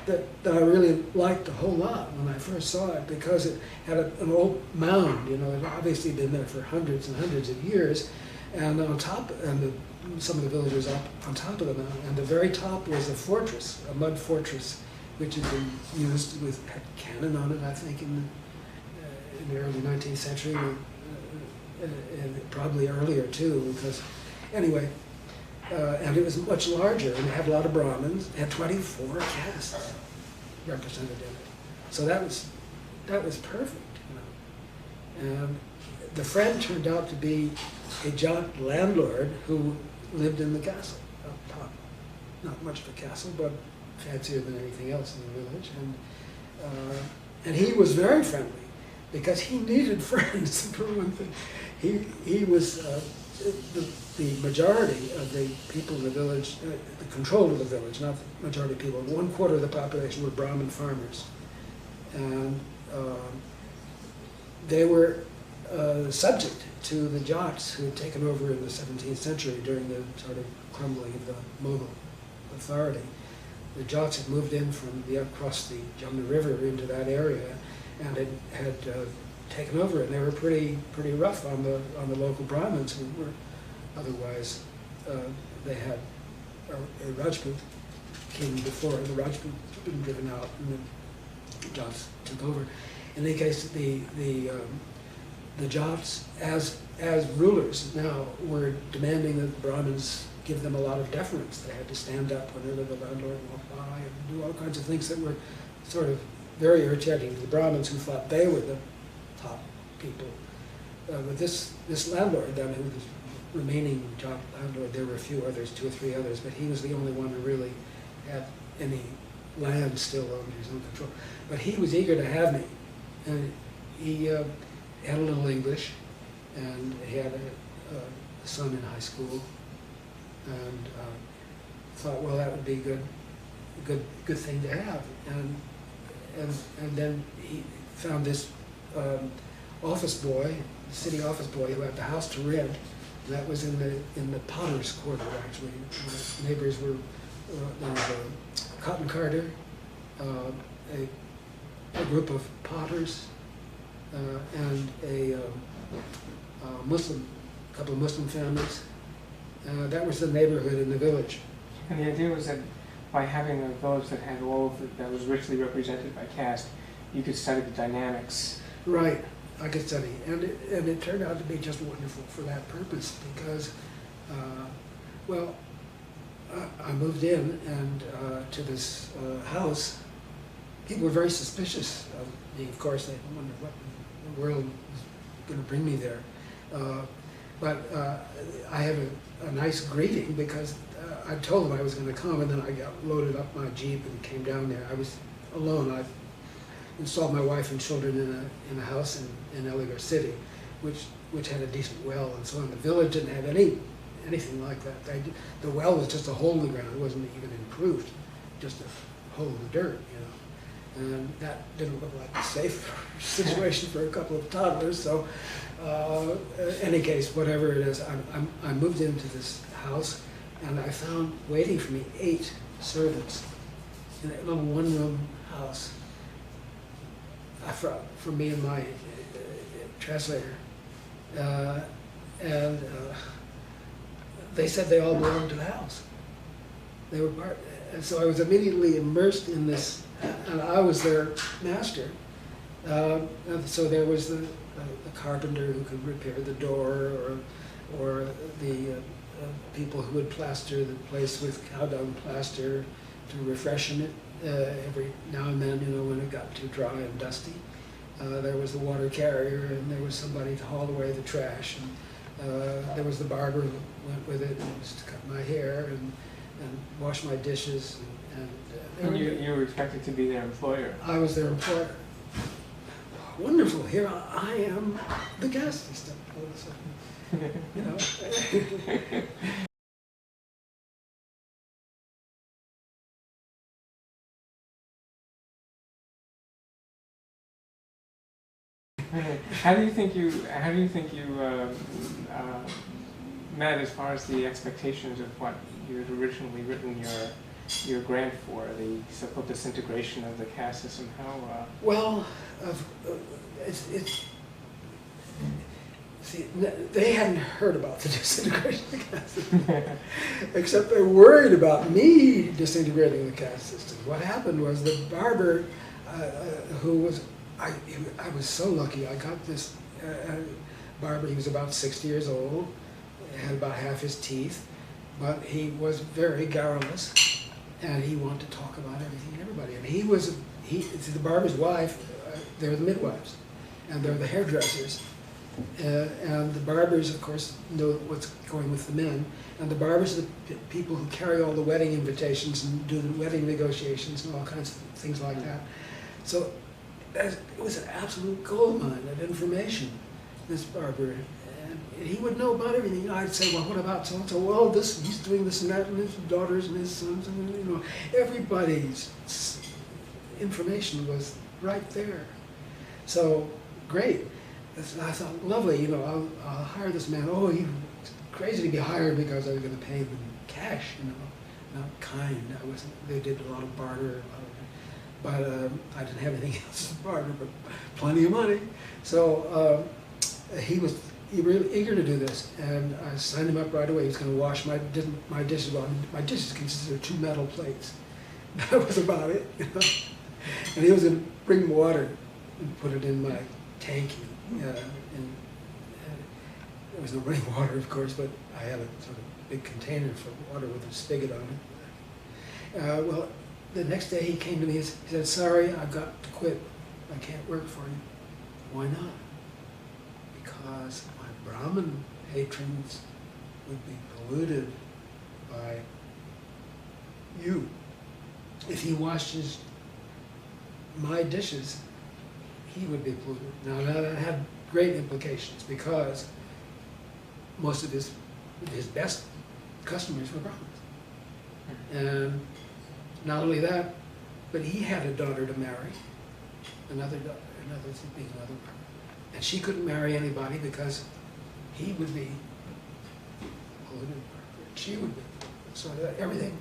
that I really liked a whole lot when I first saw it, because it had an old mound, you know, it had obviously been there for hundreds and hundreds of years, and on top, some of the villages up on top of the mound, and the very top was a fortress, a mud fortress, which had been used had cannon on it, I think, in the early 19th century, and probably earlier too, because anyway, and it was much larger, and it had a lot of Brahmins, it had 24 castes represented in it. So that was perfect, you know. And the friend turned out to be a Jordt landlord who lived in the castle up top. Not much of a castle, but fancier than anything else in the village. And he was very friendly, because he needed friends, for one thing. He was the majority of the people in the village, the control of the village, not the majority of people. 1/4 of the population were Brahmin farmers. And they were subject to the Jordts, who had taken over in the 17th century during the sort of crumbling of the Mughal authority. The Jorts had moved in from across the Jamna River into that area, and had taken over, and they were pretty rough on the local Brahmins, who were otherwise, they had a Rajput king before. The Rajput had been driven out, and the Jorts took over. In any case, the Jorts, as rulers now, were demanding that the Brahmins give them a lot of deference. They had to stand up whenever the landlord walked by and do all kinds of things that were sort of very irritating to the Brahmins, who thought they were the top people. But this landlord, then, who was the remaining Jordt landlord, there were a few others, 2 or 3 others, but he was the only one who really had any land still under his own control. But he was eager to have me, and he had a little English, and he had a son in high school, and thought, well, that would be a good thing to have. And then he found this office boy, city office boy, who had the house to rent. And that was in the potter's quarter, actually. My neighbors were there was a cotton carter, a group of potters, and a couple of Muslim families. That was the neighborhood in the village. And the idea was that by having a village that had all of that was richly represented by caste, you could study the dynamics. Right, I could study, and it turned out to be just wonderful for that purpose because, well, I moved in and to this house. People were very suspicious of me. Of course, they wondered what in the world was going to bring me there. But I had a nice greeting because I told them I was going to come, and then I got loaded up my Jeep and came down there. I was alone. I installed my wife and children in a house in Elligar City, which had a decent well and so on. The village didn't have anything like that. The well was just a hole in the ground. It wasn't even improved, just a hole in the dirt, you know. And that didn't look like a safe situation for a couple of toddlers. So, in any case, whatever it is, I moved into this house, and I found waiting for me 8 servants in a little one-room house for me and my translator. And they said they all belonged to the house. They were part, and so I was immediately immersed in this, and I was their master. And so there was the carpenter who could repair the door, or the people who would plaster the place with cow dung plaster to refreshen it every now and then, you know, when it got too dry and dusty. There was the water carrier, and there was somebody to haul away the trash, and there was the barber who went with it and used to cut my hair and wash my dishes. And you were expected to be their employer. I was their employer. Wonderful. Here I am, the gas system. All of a sudden, you know. How do you think you met as far as the expectations of what you had originally written your grant for, the so-called disintegration of the caste system? How? Well, see, they hadn't heard about the disintegration of the caste system, except they're worried about me disintegrating the caste system. What happened was the barber, who was, I was so lucky. I got this barber. He was about 60 years old, had about half his teeth, but he was very garrulous, and he wanted to talk about everything and everybody. And the barber's wife, they're the midwives, and they're the hairdressers. And the barbers, of course, know what's going with the men. And the barbers are the people who carry all the wedding invitations and do the wedding negotiations and all kinds of things like that. So it was an absolute goldmine of information, this barber. And he would know about everything. You know, I'd say, well, what about so-and-so? Well, he's doing this and that, and his daughters and his sons, and, you know, everybody's information was right there. So, great. I thought, lovely, you know, I'll hire this man. Oh, he was crazy to be hired because I was going to pay him in cash, you know, not kind. They did a lot of barter, but I didn't have anything else to barter, but plenty of money. So he was really eager to do this, and I signed him up right away. He was going to wash my dishes. Well, my dishes consisted of 2 metal plates. That was about it, you know. And he was going to bring water and put it in my tanky. And there was no running water, of course, but I had a sort of big container for water with a spigot on it. Well, the next day he came to me, he said, sorry, I've got to quit. I can't work for you. Why not? Because my Brahmin patrons would be polluted by you. If he washes my dishes, he would be polluted. Now that had great implications because most of his best customers were Brahmins. And not only that, but he had a daughter to marry, another Brahmin. And she couldn't marry anybody because he would be polluted, she would be. So everything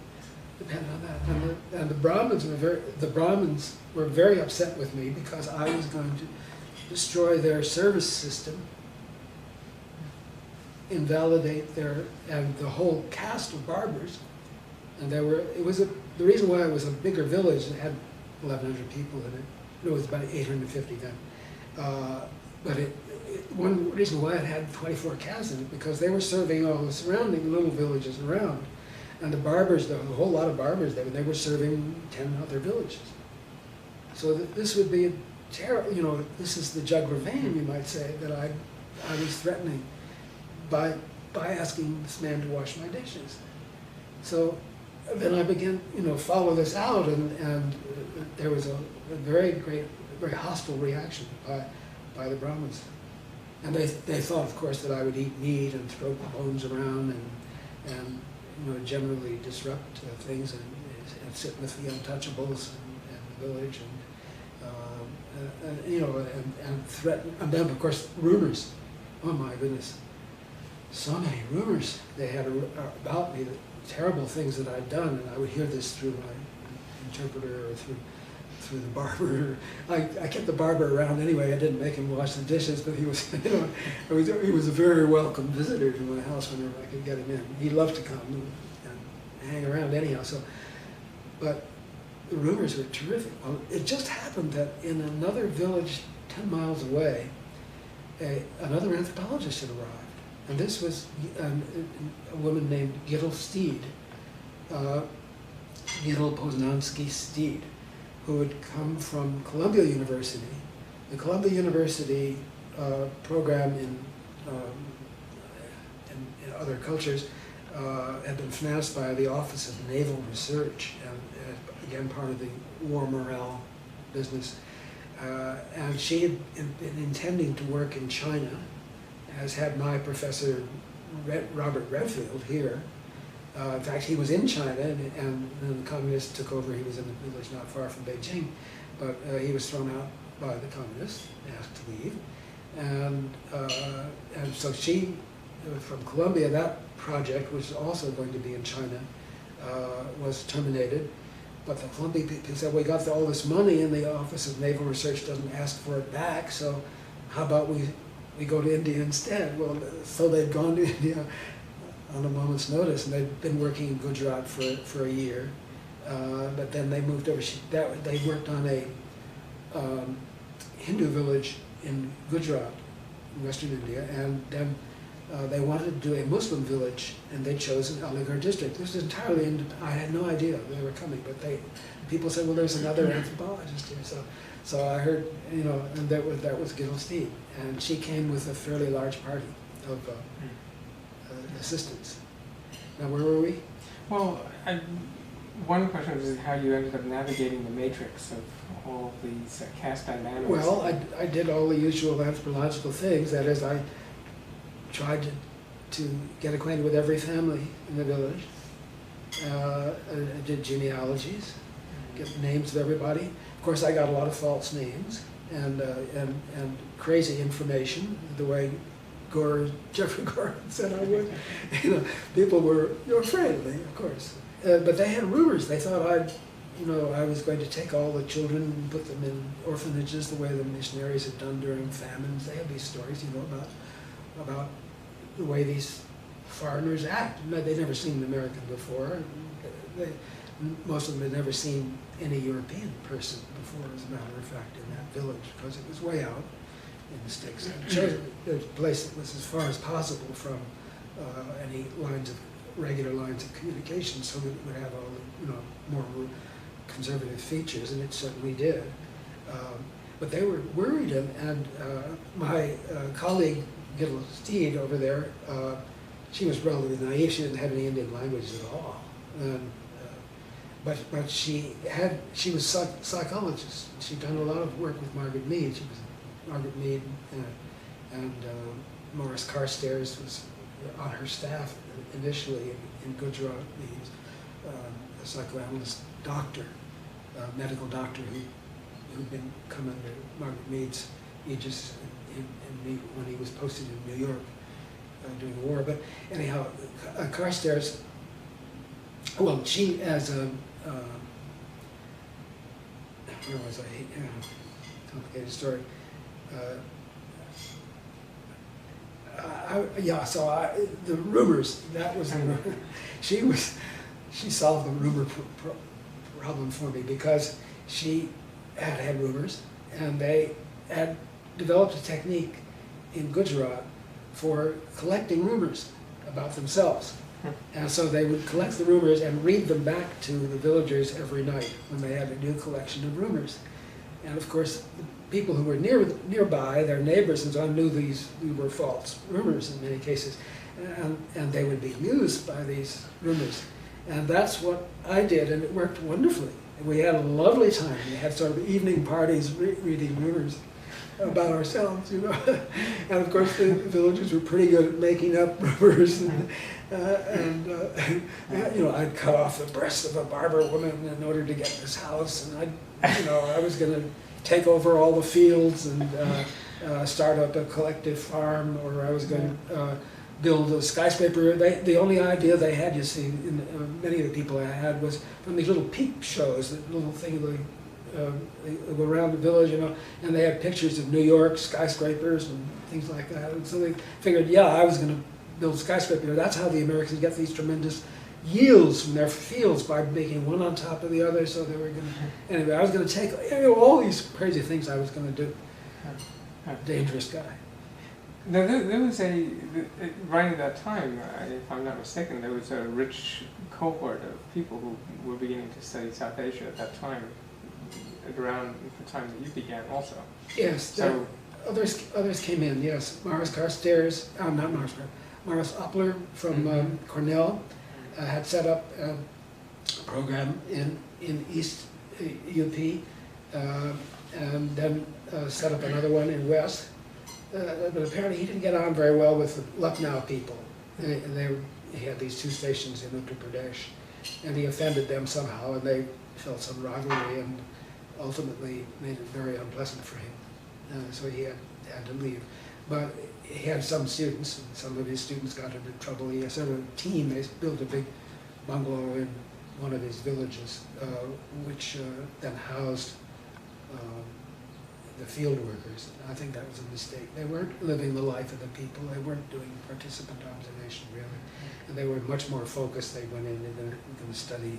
depended on that. And the Brahmins were very upset with me because I was going to destroy their service system, invalidate and the whole caste of barbers And the reason why it was a bigger village, it had 1,100 people in it. No, it was about 850 then. But one reason why it had 24 calves in it, because they were serving all the surrounding little villages around. And the barbers, there was a whole lot of barbers there, they were serving 10 other villages. So this would be a terrible, this is the jugular vein, you might say, that I was threatening by asking this man to wash my dishes. So then I began, follow this out, and there was a very hostile reaction by the Brahmins. And they thought, of course, that I would eat meat and throw bones around and generally disrupt things and sit with the untouchables and the village and threaten. And then, of course, rumors. Oh my goodness, so many rumors they had about me, the terrible things that I'd done, and I would hear this through my interpreter or through the barber. I kept the barber around anyway. I didn't make him wash the dishes, but he was, he was a very welcome visitor to my house whenever I could get him in. He loved to come and hang around anyhow. So, but the rumors were terrific. Well, it just happened that in another village 10 miles away, another anthropologist had arrived. And this was a woman named Gittel Steed, Gittel Poznansky Steed, who had come from Columbia University. The Columbia University program in other cultures had been financed by the Office of Naval Research, and again part of the war morale business. And she had been intending to work in China, as had my professor Robert Redfield here. In fact, he was in China, and then the communists took over. He was in a village not far from Beijing, but he was thrown out by the communists, asked to leave. And so she, from Columbia, that project, which was also going to be in China, was terminated. But the Columbia people said, we got all this money, and the Office of Naval Research doesn't ask for it back, so how about we go to India instead? Well, so they'd gone to India on a moment's notice, and they'd been working in Gujarat for a year. But then they moved over. They worked on a Hindu village in Gujarat, in Western India, and then they wanted to do a Muslim village, and they chose an Aligarh district. This was entirely, I had no idea they were coming, but people said, well, there's another anthropologist here. So I heard, and that was Gittel Steed, and she came with a fairly large party of assistants. Now, where were we? Well, one question was how you ended up navigating the matrix of all of these caste dynamics. Well, I did all the usual anthropological things. That is, I tried to get acquainted with every family in the village. I did genealogies, get names of everybody. Of course, I got a lot of false names and crazy information, the way Jeffrey Gore said I would. People were afraid of me, of course. But they had rumors. They thought I was going to take all the children and put them in orphanages the way the missionaries had done during famines. They had these stories, about the way these foreigners act. They'd never seen an American before. Most of them had never seen any European person before, as a matter of fact, in that village, because it was way out in the sticks. I chose a place that was as far as possible from any regular lines of communication, so that it would have all the more conservative features, and it certainly did. But they were worried, and my colleague Gittel Steed over there, she was relatively naive. She didn't have any Indian language at all. But she was a psychologist. She'd done a lot of work with Margaret Mead. She was Margaret Mead and Morris Carstairs was on her staff initially in Gujarat. He was a psychoanalyst doctor, medical doctor who'd been come under Margaret Mead's aegis when he was posted in New York during the war. But anyhow, Carstairs, well, she as a where was I? Complicated story. The rumors, that was she was she solved the rumor problem for me, because she had rumors, and they had developed a technique in Gujarat for collecting rumors about themselves. And so they would collect the rumors and read them back to the villagers every night when they had a new collection of rumors. And of course, the people who were nearby, their neighbors and so on, knew these were false rumors in many cases. And they would be amused by these rumors. And that's what I did, and it worked wonderfully. And we had a lovely time. We had sort of evening parties reading rumors about ourselves, you know. And of course, the villagers were pretty good at making up rumors. And you know, I'd cut off the breast of a barber woman in order to get this house, and I was going to take over all the fields and start up a collective farm, or I was going to build a skyscraper. The only idea they had, you see, many of the people I had, was from these little peep shows, that little thing they go around the village, you know, and they had pictures of New York skyscrapers and things like that. And so they figured, yeah, I was going to build a skyscraper. That's how the Americans get these tremendous yields from their fields, by making one on top of the other. So they were going to, anyway, I was going to take, you know, all these crazy things I was going to do. Dangerous guy. Now, there was right at that time, if I'm not mistaken, there was a rich cohort of people who were beginning to study South Asia at that time, at around the time that you began also. Yes, So others came in, yes. Morris Carstairs, not Morris, Morris Oppler from Cornell had set up a program in East UP, and then set up another one in West. But apparently he didn't get on very well with the Lucknow people. And he had these two stations in Uttar Pradesh, and he offended them somehow, and they felt some rivalry, and ultimately made it very unpleasant for him. So he had to leave. But he had some students, and some of his students got into trouble. He had a team. They built a big bungalow in one of his villages, which then housed the field workers. I think that was a mistake. They weren't living the life of the people. They weren't doing participant observation, really. And they were much more focused. They went in and they were going to study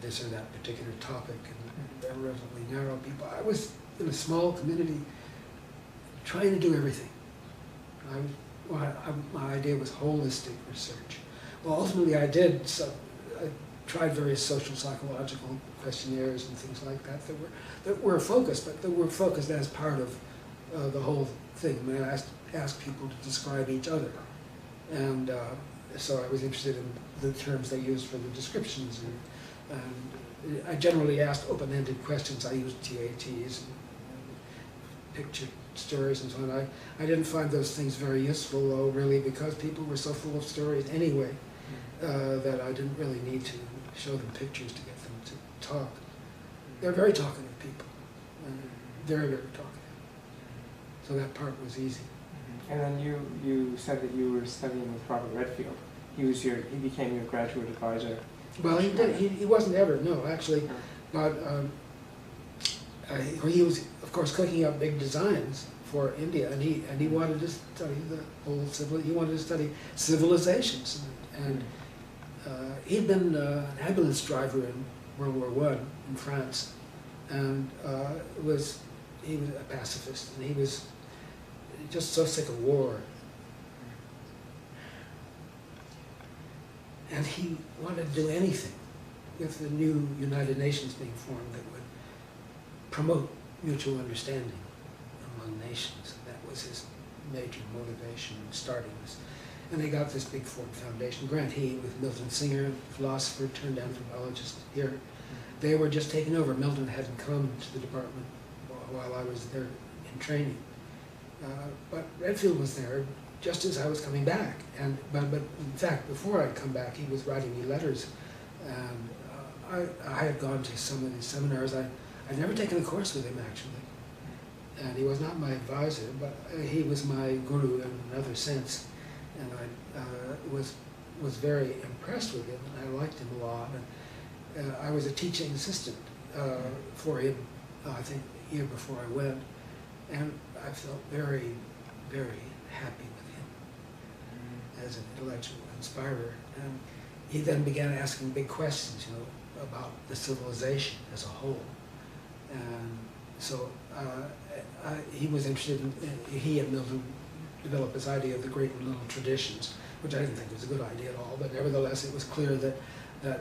this or that particular topic, and they were relatively narrow people. I was in a small community trying to do everything. My idea was holistic research. Well, ultimately I did. So I tried various social psychological questionnaires and things like that that were focused, but that were focused as part of the whole thing. I mean, I asked people to describe each other, and so I was interested in the terms they used for the descriptions, and I generally asked open-ended questions. I used TATs and picture stories and so on. I didn't find those things very useful, though, really, because people were so full of stories anyway, that I didn't really need to show them pictures to get them to talk. They're very talkative people, very, very talkative. So that part was easy. And then you said that you were studying with Robert Redfield. He became your graduate advisor. Well, he did. He wasn't ever, no, actually, but he was, of course, cooking up big designs for India, and he wanted to study the whole he wanted to study civilizations, and he'd been an ambulance driver in World War I in France, and he was a pacifist, and he was just so sick of war. And he wanted to do anything with the new United Nations being formed that would promote mutual understanding among nations. That was his major motivation in starting this. And they got this big foundation. Grant He, with Milton Singer, philosopher turned anthropologist here. They were just taking over. Milton hadn't come to the department while I was there in training. But Redfield was there just as I was coming back. But in fact, before I'd come back, he was writing me letters. And I had gone to some of these seminars. I'd never taken a course with him, actually. And he was not my advisor, but he was my guru in another sense. And I was very impressed with him, and I liked him a lot. And I was a teaching assistant for him, I think, a year before I went. And I felt very, very happy with him as an intellectual inspirer. And he then began asking big questions, about the civilization as a whole. And so he was interested he and Milton developed this idea of the great and little traditions, which I didn't think was a good idea at all, but nevertheless it was clear that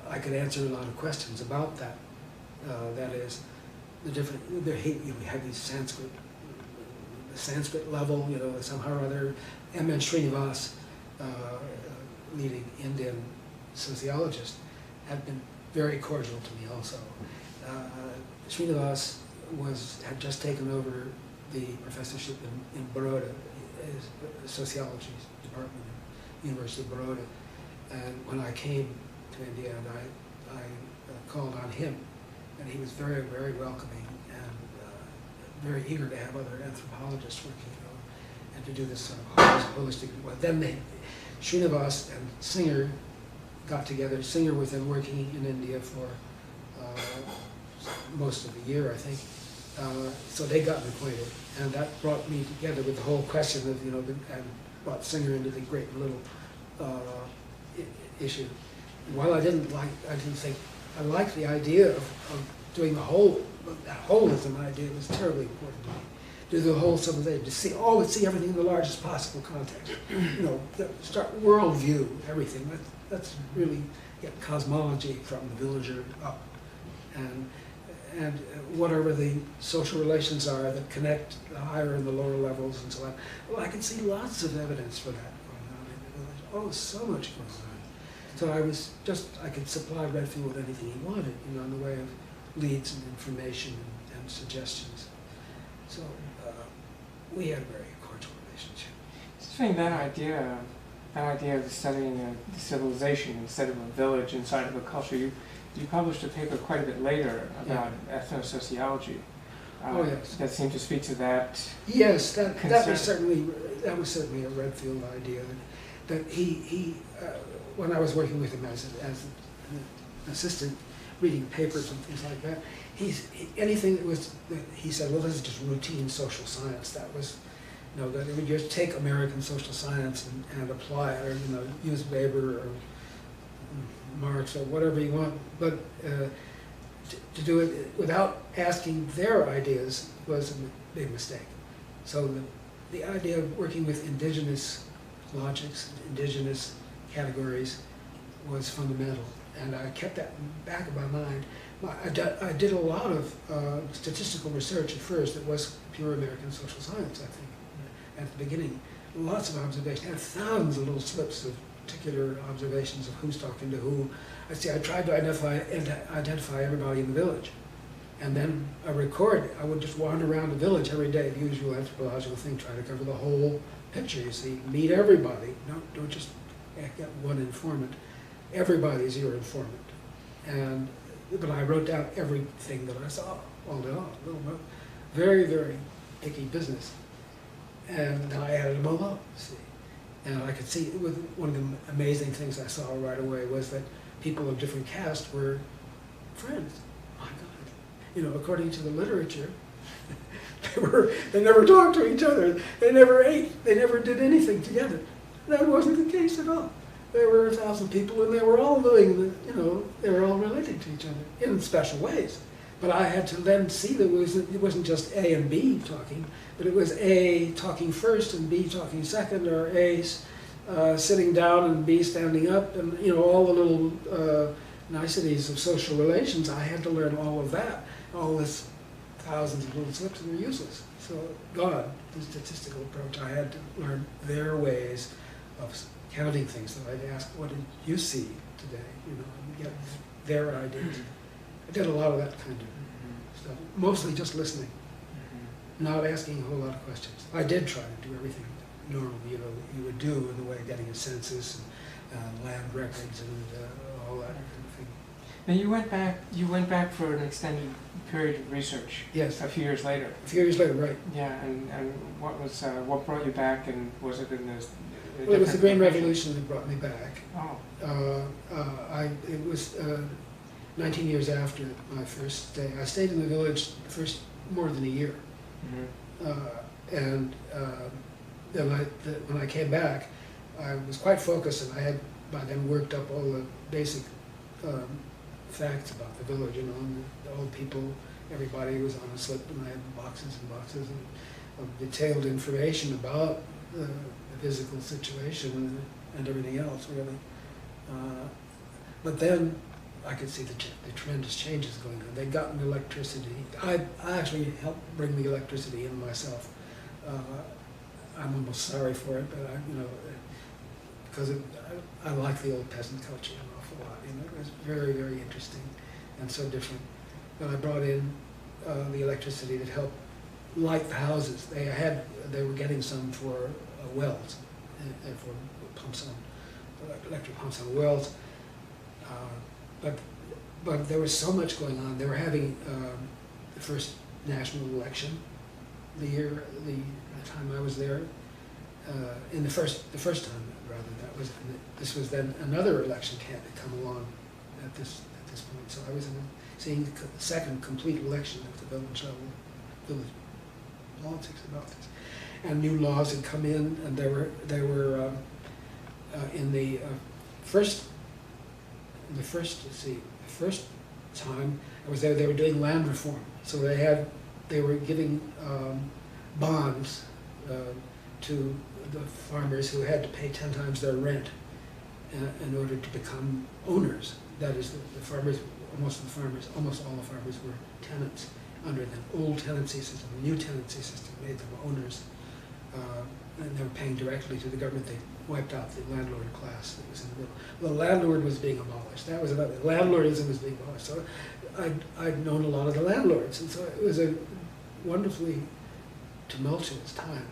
I could answer a lot of questions about that. That is, we have these Sanskrit level, somehow or other. M.N. Srinivas, leading Indian sociologist, had been very cordial to me also. Srinivas had just taken over the professorship in Baroda, sociology department at University of Baroda. And when I came to India, and I called on him, and he was very, very welcoming and very eager to have other anthropologists working, and to do this sort of holistic. Well, then Srinivas and Singer got together. Singer was then working in India for most of the year, I think. So they got acquainted, and that brought me together with the whole question of, and brought Singer into the great and little issue. While I liked the idea of doing the whole, that holism idea was terribly important to me. Do the whole civilization, to see everything in the largest possible context. Start worldview, everything. That's really cosmology from the villager up, and whatever the social relations are that connect the higher and the lower levels and so on. Well, I can see lots of evidence for that going on in the village. Oh, so much going on. So I could supply Redfield with anything he wanted, in the way of leads and information and suggestions. So we had a very cordial relationship. It's interesting, that idea of studying the civilization instead of a village inside of a culture. You published a paper quite a bit later about ethnosociology. Oh yes. That seemed to speak to that. Yes, that was certainly a Redfield idea. That he when I was working with him as an assistant, reading papers and things like that, anything that he said, well, this is just routine social science. That was, that it would just take American social science and apply it, or use Weber or Marx or whatever you want, but to do it without asking their ideas was a big mistake. So the idea of working with indigenous logics, indigenous categories, was fundamental, and I kept that in the back of my mind. I did a lot of statistical research at first that was pure American social science, I think, at the beginning. Lots of observations, I had thousands of little slips of particular observations of who's talking to who. I tried to identify everybody in the village. And then I would just wander around the village every day, the usual anthropological thing, trying to cover the whole picture, you see. Meet everybody, don't just get one informant. Everybody's your informant. But I wrote down everything that I saw, all day long. Very, very picky business. And then I added them all up, see. And I could see, one of the amazing things I saw right away was that people of different castes were friends. My God. According to the literature, they never talked to each other. They never ate. They never did anything together. That wasn't the case at all. There were 1,000 people, and they were all doing, they were all related to each other in special ways. But I had to then see that it wasn't just A and B talking, but it was A talking first and B talking second, or A sitting down and B standing up, and all the little niceties of social relations. I had to learn all of that. All this thousands of little slips, and they're useless. So the statistical approach, I had to learn their ways of counting things. So I'd ask, what did you see today? And get their ideas. I did a lot of that kind of stuff, mostly just listening, not asking a whole lot of questions. I did try to do everything normal, you would do in the way of getting a census and land records and all that kind of thing. Now you went back for an extended period of research. Yes. A few years later. A few years later, right. Yeah, and what brought you back, and was it in this? Well, it was the Green Revolution that brought me back. Oh. It was 19 years after my first stay. I stayed in the village more than a year. And then when I came back, I was quite focused, and I had by then worked up all the basic facts about the village, you know, and the old people, everybody was on a slip, and I had boxes and boxes of detailed information about the physical situation and everything else, really. But then I could see the tremendous changes going on. They'd gotten electricity. I actually helped bring the electricity in myself. I'm almost sorry for it, but because I like the old peasant culture an awful lot. You know, it was very, very interesting and so different. But I brought in the electricity that helped light the houses. They were getting some for wells, for pumps on electric pumps on wells. But there was so much going on. They were having the first national election the time I was there. In the first time rather, this was then another election had come along at this point. So I was seeing the second complete election of the village politics about this, and new laws had come in, and they were in the first time I was there, they were doing land reform. So they were giving bonds to the farmers who had to pay 10 times their rent in order to become owners. That is, the farmers, almost all the farmers were tenants under the old tenancy system. The new tenancy system made them owners, and they were paying directly to the government. They wiped out the landlord class that was in the middle. The landlord was being abolished. That was another. Landlordism was being abolished. So I'd known a lot of the landlords, and so it was a wonderfully tumultuous time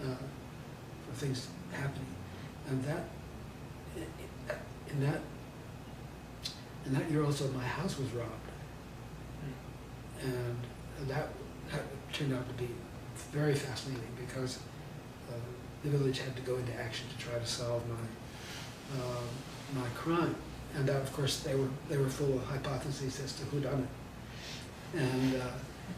for things happening. And in that year also, my house was robbed, and that turned out to be very fascinating because the village had to go into action to try to solve my crime, and of course they were full of hypotheses as to who done it, and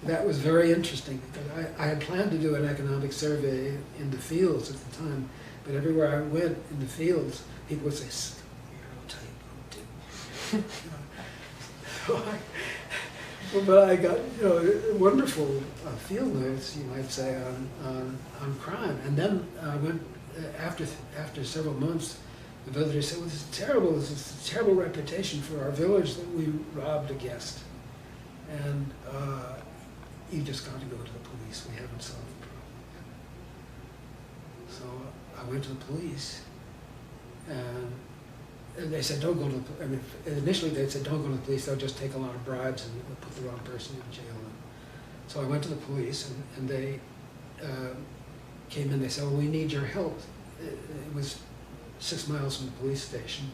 that was very interesting because I had planned to do an economic survey in the fields at the time, but everywhere I went in the fields, people would say, "I'll tell you what to do." But I got wonderful field notes, you might say, on crime. And then I went after several months. The villagers said, "Well, this is terrible. This is a terrible reputation for our village that we robbed a guest, and you just got to go to the police. We haven't solved the problem." So I went to the police, and they said, "Don't go to the police." I mean, initially they said, "Don't go to the police. They'll just take a lot of bribes and we'll put the wrong person in jail." So I went to the police, and they came in. They said, "Well, we need your help." It was 6 miles from the police station,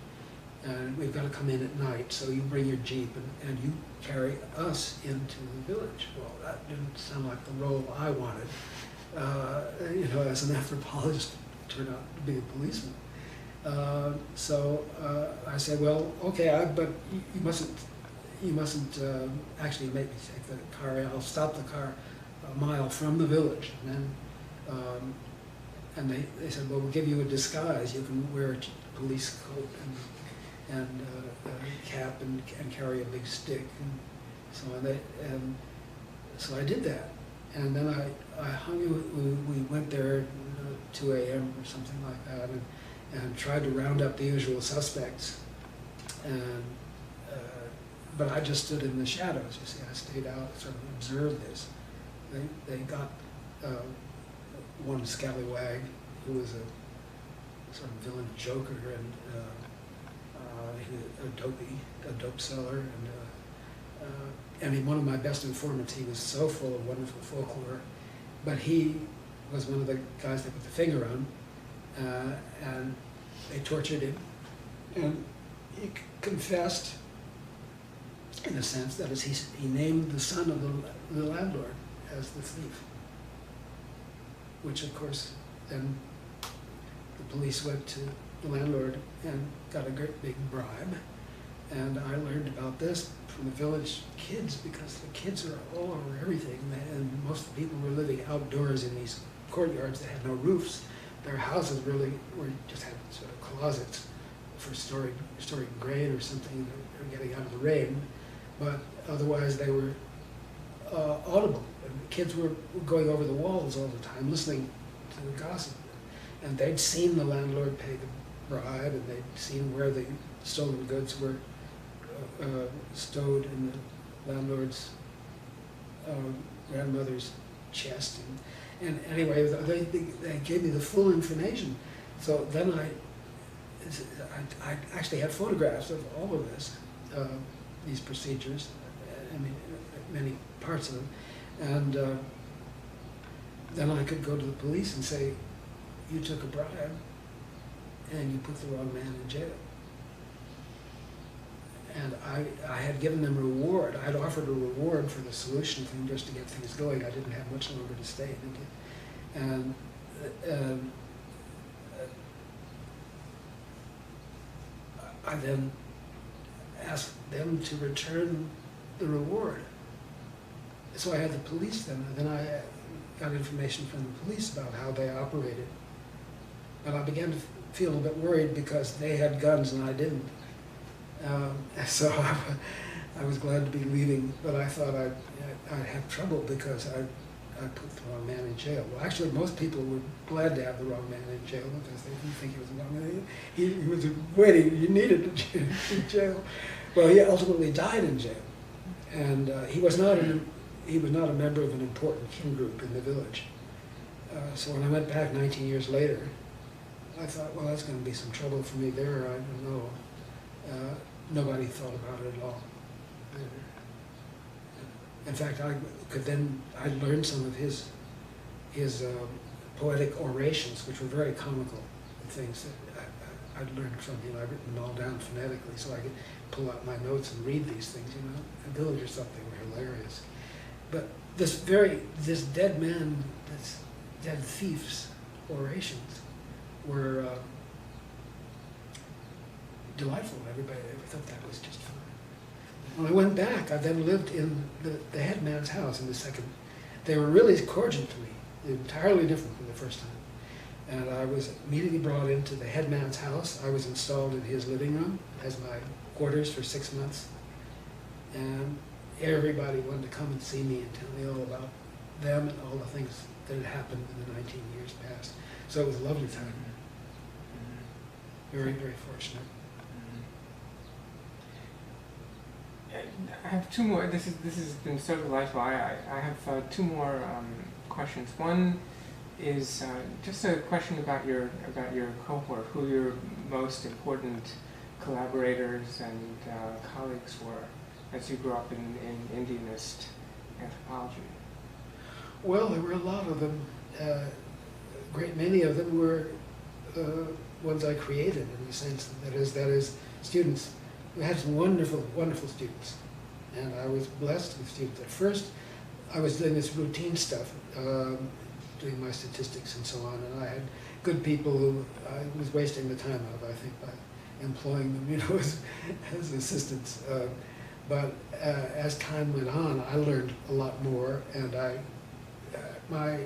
and we've got to come in at night. So you bring your Jeep and you carry us into the village. Well, that didn't sound like the role I wanted. As an anthropologist, turned out to be a policeman. So I said, "Well, okay, but you mustn't actually make me take the car. I'll stop the car a mile from the village." And they said, "Well, we'll give you a disguise. You can wear a police coat and cap and carry a big stick." And so on. So I did that. And then I hung. We went there at 2 a.m. or something like that, and tried to round up the usual suspects. And but I just stood in the shadows. You see, I stayed out, sort of observed this. They got one scallywag who was a sort of villain joker, and a dope seller, and one of my best informants. He was so full of wonderful folklore, but he was one of the guys they put the finger on, and they tortured him, and he confessed, in a sense, that is, he named the son of the landlord as the thief, which of course then the police went to the landlord and got a great big bribe. And I learned about this from the village kids, because the kids are all over everything, and most of the people were living outdoors in these courtyards that had no roofs. Their houses really just had sort of closets for storing grain or something, or getting out of the rain, but otherwise they were audible. And the kids were going over the walls all the time, listening to the gossip. And they'd seen the landlord pay the bribe, and they'd seen where the stolen goods were stowed in the landlord's grandmother's chest. And anyway, they gave me the full information. So then I actually had photographs of all of this, these procedures, I mean, many parts of them. And then I could go to the police and say, you took a bribe and you put the wrong man in jail. And I had given them a reward. I'd offered a reward for the solution thing just to get things going. I didn't have much longer to stay. And I then asked them to return the reward. So I had the police then, and then I got information from the police about how they operated. And I began to feel a bit worried because they had guns and I didn't. So I was glad to be leaving, but I thought I'd have trouble because I put the wrong man in jail. Well, actually, most people were glad to have the wrong man in jail because they didn't think he was the wrong man. He was waiting, he needed in jail. Well, he ultimately died in jail. And he was not a member of an important kin group in the village. So when I went back 19 years later, I thought, well, that's going to be some trouble for me there. I don't know. Nobody thought about it at all. In fact, I learned some of his poetic orations, which were very comical things that I'd learned from him. I'd written them all down phonetically so I could pull out my notes and read these things, you know. And villagers thought they were hilarious. But this dead man, this dead thief's orations were delightful. Everybody thought that was just fun. When I went back, I then lived in the head man's house in the second. They were really cordial to me, entirely different from the first time. And I was immediately brought into the head man's house. I was installed in his living room as my quarters for 6 months. And everybody wanted to come and see me and tell me all about them and all the things that had happened in the 19 years past. So it was a lovely time. Very, very fortunate. I have two more. This has been so delightful. I have two more questions. One is just a question about your cohort, who your most important collaborators and colleagues were as you grew up in Indianist anthropology. Well, there were a lot of them. A great many of them were ones I created, in the sense that is students. We had some wonderful, wonderful students, and I was blessed with students. At first, I was doing this routine stuff, doing my statistics and so on, and I had good people who I was wasting the time of, I think, by employing them, you know, as assistants. But as time went on, I learned a lot more, and my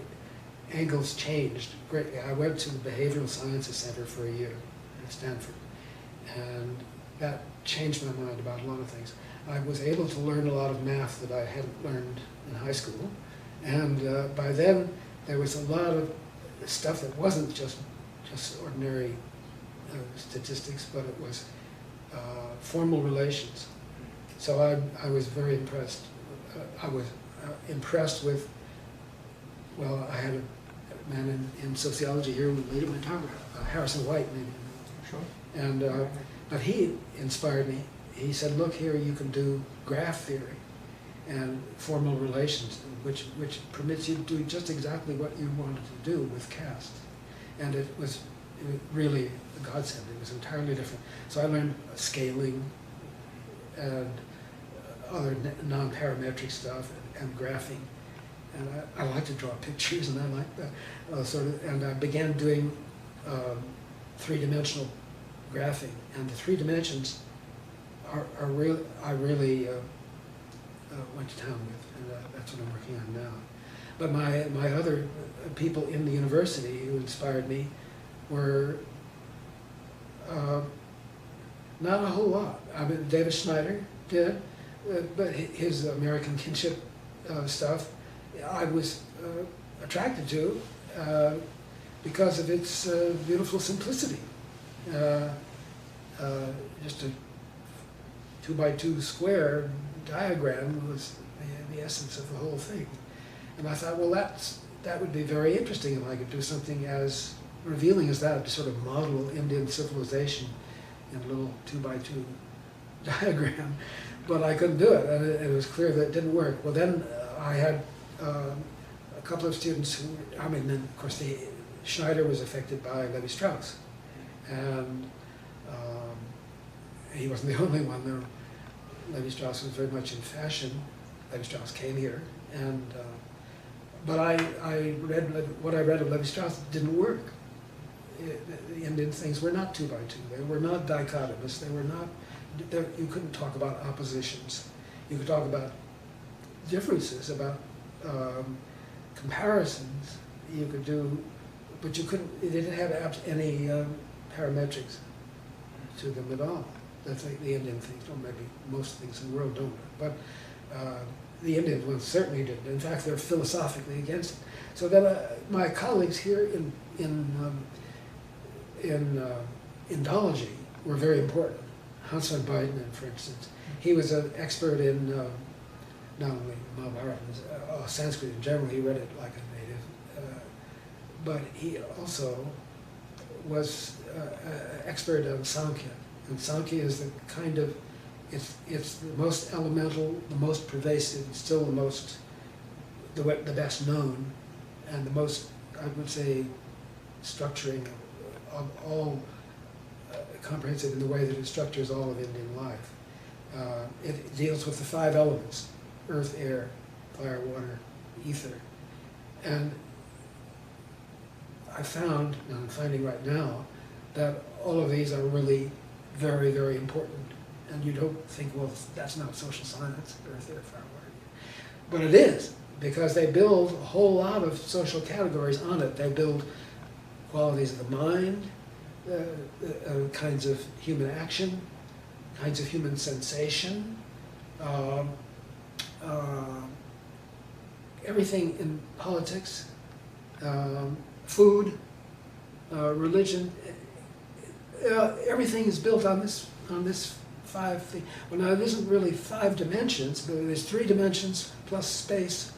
angles changed greatly. I went to the Behavioral Sciences Center for a year at Stanford, and that changed my mind about a lot of things. I was able to learn a lot of math that I hadn't learned in high school, and by then there was a lot of stuff that wasn't just ordinary statistics, but it was formal relations. So I was very impressed. I was impressed with, well, I had a man in sociology here who later went to Harvard, Harrison White, maybe. Sure. And but he inspired me. He said, look here, you can do graph theory and formal relations, which permits you to do just exactly what you wanted to do with caste. And it was really a godsend. It was entirely different. So I learned scaling and other non-parametric stuff and graphing. And I like to draw pictures, and I like that and I began doing three-dimensional graphing, and the 3 dimensions are really, I really went to town with, and that's what I'm working on now. But my other people in the university who inspired me were Not a whole lot. I mean, David Schneider did, but his American kinship stuff, I was attracted to because of its beautiful simplicity. Just a 2x2 square diagram was the essence of the whole thing. And I thought, well, that would be very interesting if I could do something as revealing as that, to sort of model Indian civilization in a little 2x2 diagram. But I couldn't do it, and it was clear that it didn't work. Well, then I had a couple of students who, I mean, then of course Schneider was affected by Levi-Strauss, and he wasn't the only one. Levi-Strauss was very much in fashion. Levi-Strauss came here, and but I read what I read of Levi-Strauss didn't work. The Indian things were not 2x2. They were not dichotomous. They were not. You couldn't talk about oppositions. You could talk about differences, about comparisons. You could do, but you couldn't. It didn't have any parametrics to them at all. That's like the Indian things, or maybe most things in the world don't. But the Indian ones certainly didn't. In fact, they're philosophically against it. So then my colleagues here in Indology were very important. Hans van Buitenen, for instance, he was an expert in not only Mahabharata, Sanskrit in general. He read it like a native, but he also was an expert on Sankhya. And Sankhya is the kind of, it's the most elemental, the most pervasive, and still the best known, and the most, I would say, structuring of all, comprehensive in the way that it structures all of Indian life. It deals with the 5 elements: earth, air, fire, water, ether. And I found, and I'm finding right now, that all of these are really very, very important. And you don't think, well, that's not social science, earth, air, fire, water. But it is, because they build a whole lot of social categories on it. They build qualities of the mind, kinds of human action, kinds of human sensation, everything in politics, food, religion. Everything is built on this 5 thing. Well, now it isn't really 5 dimensions, but there's 3 dimensions plus space,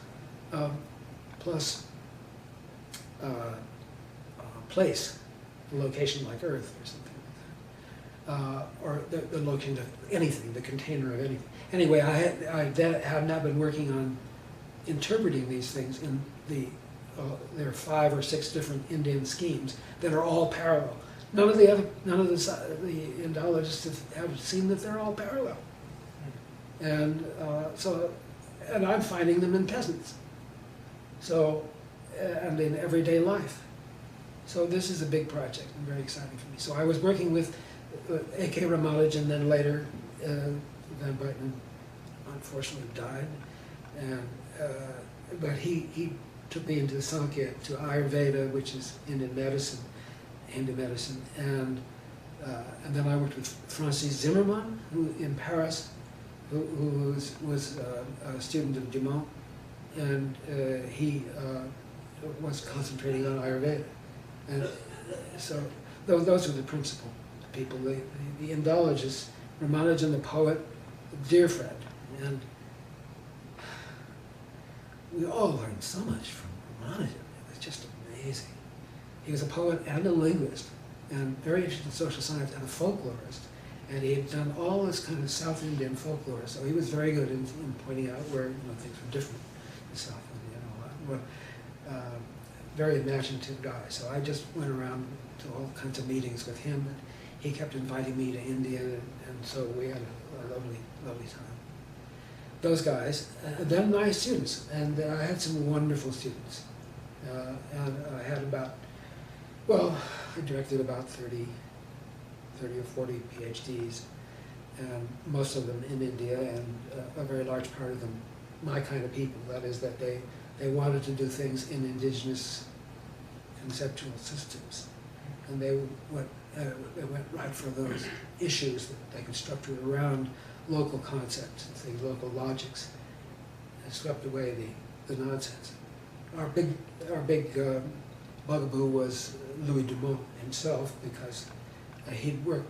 plus place, a location like Earth or something like that, or the location of anything, the container of anything. Anyway, I have now been working on interpreting these things in there are 5 or 6 different Indian schemes that are all parallel. None of the Indologists have seen that they're all parallel, and and I'm finding them in peasants, and in everyday life. So this is a big project and very exciting for me. So I was working with A.K. Ramanujan, and then later Van Buitenen unfortunately died, and but he took me into Sankhya, to Ayurveda, which is Indian medicine, and then I worked with Francis Zimmermann, who in Paris, who was a student of Dumont, and he was concentrating on Ayurveda. And so those are the principal people, the Indologists, Ramanujan, the poet, a dear friend, and we all learned so much from Ramanujan. It was just amazing. He was a poet and a linguist, and very interested in social science, and a folklorist. And he had done all this kind of South Indian folklore, so he was very good in pointing out where things were different in South India and all that. But, very imaginative guy. So I just went around to all kinds of meetings with him, and he kept inviting me to India, and so we had a lovely, lovely time. Those guys, and then my students, and I had some wonderful students. And I had I directed about 30 or 40 PhDs, and most of them in India, and a very large part of them my kind of people. That is, that they wanted to do things in indigenous conceptual systems. and they went right for those issues that they could structure around local concepts and things, local logics, and swept away the nonsense. Our big bugaboo was Louis Dumont himself, because he was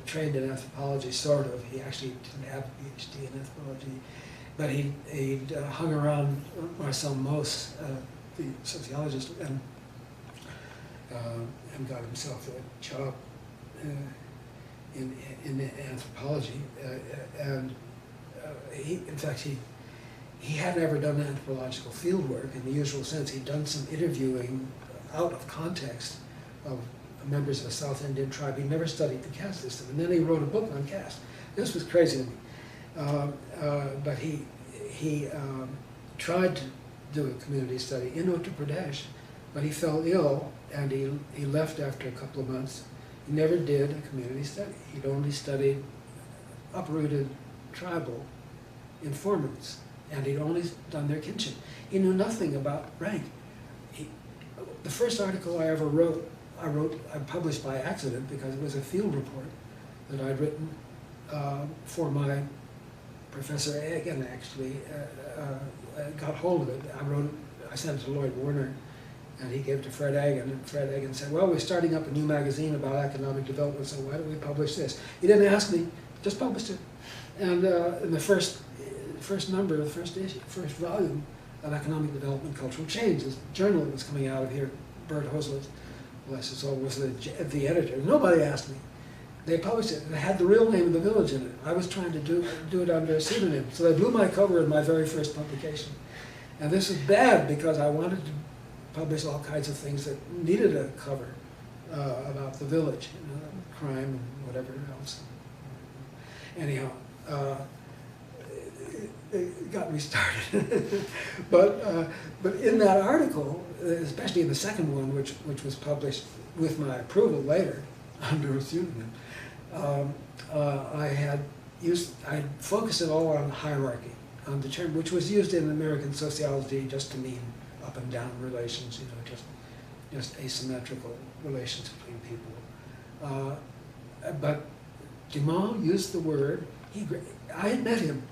trained in anthropology, sort of. He actually didn't have a PhD in anthropology, but he'd hung around Marcel Mauss, the sociologist, and got himself a job in anthropology. In fact, he had never done anthropological field work in the usual sense. He'd done some interviewing out of context of members of a South Indian tribe. He never studied the caste system, and then he wrote a book on caste. This was crazy to me. But he tried to do a community study in Uttar Pradesh, but he fell ill, and he left after a couple of months. He never did a community study. He'd only studied uprooted tribal informants, and he'd only done their kinship. He knew nothing about rank. The first article I ever wrote, I published by accident because it was a field report that I'd written for my Professor Egan, actually. Got hold of it. I sent it to Lloyd Warner, and he gave it to Fred Egan, and Fred Egan said, well, we're starting up a new magazine about economic development, so why don't we publish this? He didn't ask me, just published it. And in the first number, the first volume of Economic Development, Cultural Change, this journal that was coming out of here, Bert Hoslet, bless his soul, was the editor. Nobody asked me. They published it. It had the real name of the village in it. I was trying to do it under a pseudonym. So they blew my cover in my very first publication. And this is bad because I wanted to publish all kinds of things that needed a cover about the village, crime and whatever else. Anyhow, it got me started. But in that article, especially in the second one, which was published with my approval later under a pseudonym, I focused it all on hierarchy, on the term which was used in American sociology just to mean up and down relations, just asymmetrical relations between people. But Dumont used the word. I had met him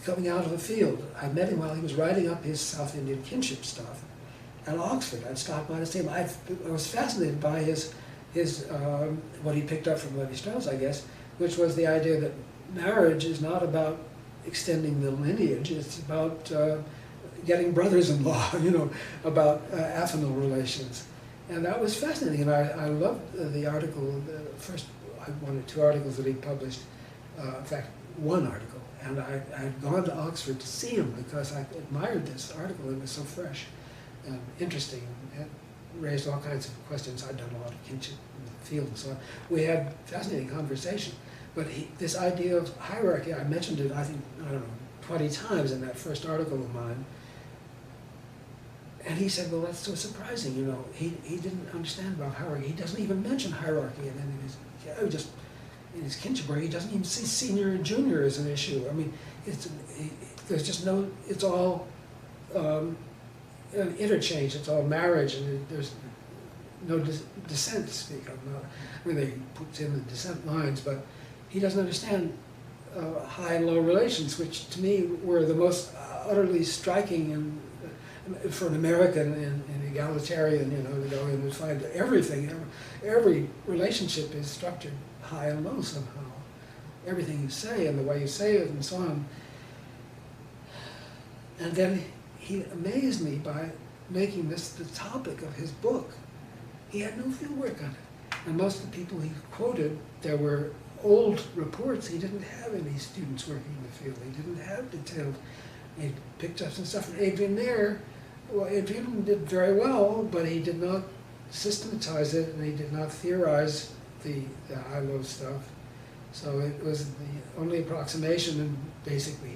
coming out of the field. I met him while he was writing up his South Indian kinship stuff at Oxford. I'd stopped by to see him. I was fascinated by his what he picked up from Levi-Strauss, I guess, which was the idea that marriage is not about extending the lineage. It's about getting brothers-in-law, about affinal relations. And that was fascinating, and I loved the article, one or two articles that he published, in fact, one article. And I had gone to Oxford to see him because I admired this article. It was so fresh and interesting. It raised all kinds of questions. I'd done a lot of kinship in the field and so on. We had fascinating conversation. But this idea of hierarchy, I mentioned it, I don't know, 20 times in that first article of mine. And he said, well, that's so surprising, He didn't understand about hierarchy. He doesn't even mention hierarchy in any of his, in his kinship work. He doesn't even see senior and junior as an issue. I mean, there's just no, it's all interchange, it's all marriage, and there's no descent to speak of. They puts in the descent lines, but he doesn't understand high and low relations, which to me were the most utterly striking and for an American and egalitarian, to go in and find everything. Every relationship is structured high and low somehow. Everything you say and the way you say it and so on. And then he amazed me by making this the topic of his book. He had no field work on it. And most of the people he quoted, there were old reports. He didn't have any students working in the field. He didn't have detailed. He picked up some stuff from Adrian Nair. Well, Adrian did very well, but he did not systematize it, and he did not theorize the high-low stuff. So it was the only approximation, and basically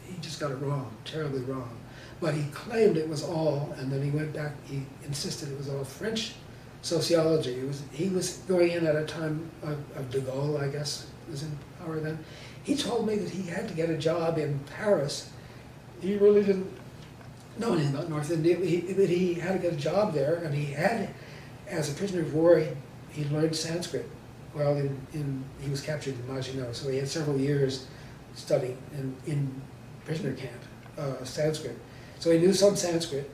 he just got it wrong, terribly wrong. But he claimed it was all, and then he went back, he insisted it was all French sociology. He was going in at a time of de Gaulle, I guess, was in power then. He told me that he had to get a job in Paris. He really didn't know anything about North India. But he had to get a job there, and he had, as a prisoner of war, he learned Sanskrit. Well, he was captured in Maginot, so he had several years studying in prisoner camp Sanskrit. So he knew some Sanskrit,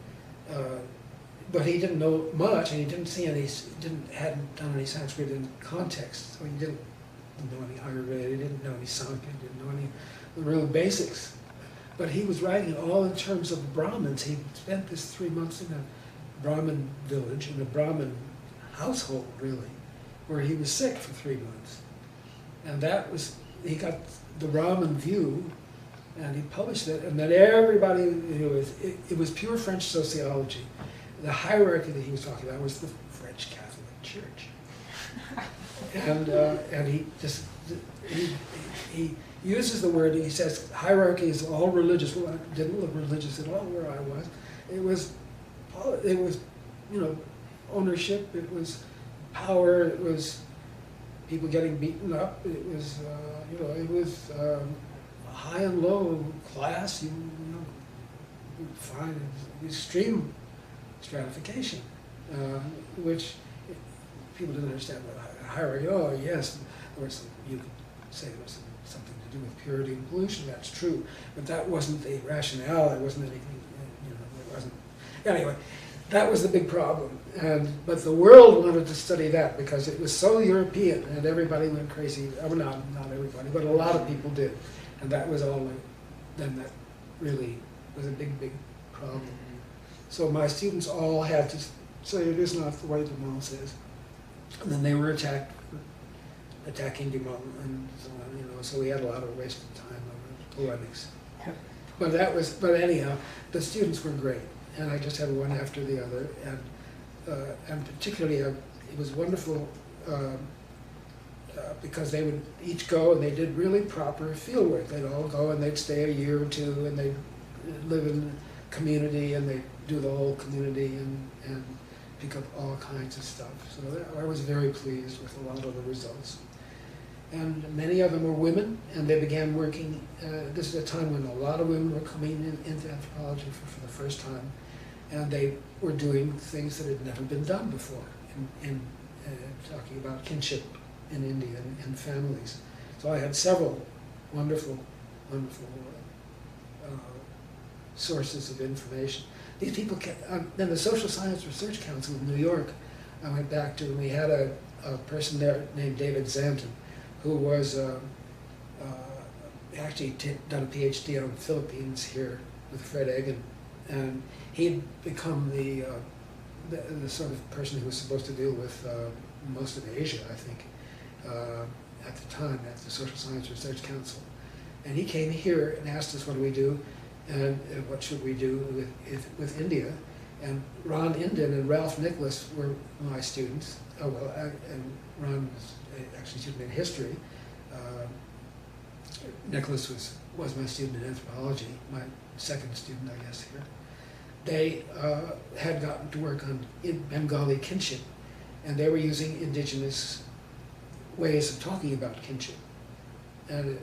but he didn't know much, and he hadn't done any Sanskrit in context. So he didn't know any Ayurveda, he didn't know any Sankhya, he didn't know any the real basics. But he was writing it all in terms of Brahmins. He spent this 3 months in a Brahmin village, in a Brahmin household, really, where he was sick for 3 months. And he got the Brahmin view, and he published it, and then everybody, it was pure French sociology. The hierarchy that he was talking about was the French Catholic Church. And he uses the word, he says, hierarchy is all religious. Well, it didn't look religious at all where I was. It was, ownership, it was power, it was people getting beaten up, it was, it was high and low class, you find extreme stratification, which people didn't understand what hierarchy. Oh yes, you could say there was something to do with purity and pollution. That's true, but that wasn't the rationale. It wasn't anything. It wasn't. Anyway, that was the big problem. But the world wanted to study that because it was so European, and everybody went crazy. Well, not everybody, but a lot of people did, and that was all. Then that really was a big problem. So my students all had to say it is not the way Dumont says. And then they were attacking Dumont and so on, so we had a lot of wasted time over polemics. But anyhow, the students were great, and I just had one after the other, and particularly it was wonderful because they would each go and they did really proper field work. They'd all go and they'd stay a year or two and they'd live in the community and they'd do the whole community and pick up all kinds of stuff. So I was very pleased with a lot of the results. And many of them were women, and they began working. This is a time when a lot of women were coming into anthropology for the first time, and they were doing things that had never been done before, in talking about kinship in India and families. So I had several wonderful sources of information. These people, then the Social Science Research Council of New York, I went back to, and we had a person there named David Zanton, who was actually done a PhD on the Philippines here with Fred Egan, and he'd become the sort of person who was supposed to deal with most of Asia, I think, at the time at the Social Science Research Council. And he came here and asked us what do we do, and what should we do with India. And Ron Inden and Ralph Nicholas were my students. And Ron was actually a student in history. Nicholas was my student in anthropology, my second student, I guess, here. They had gotten to work on Bengali kinship, and they were using indigenous ways of talking about kinship. And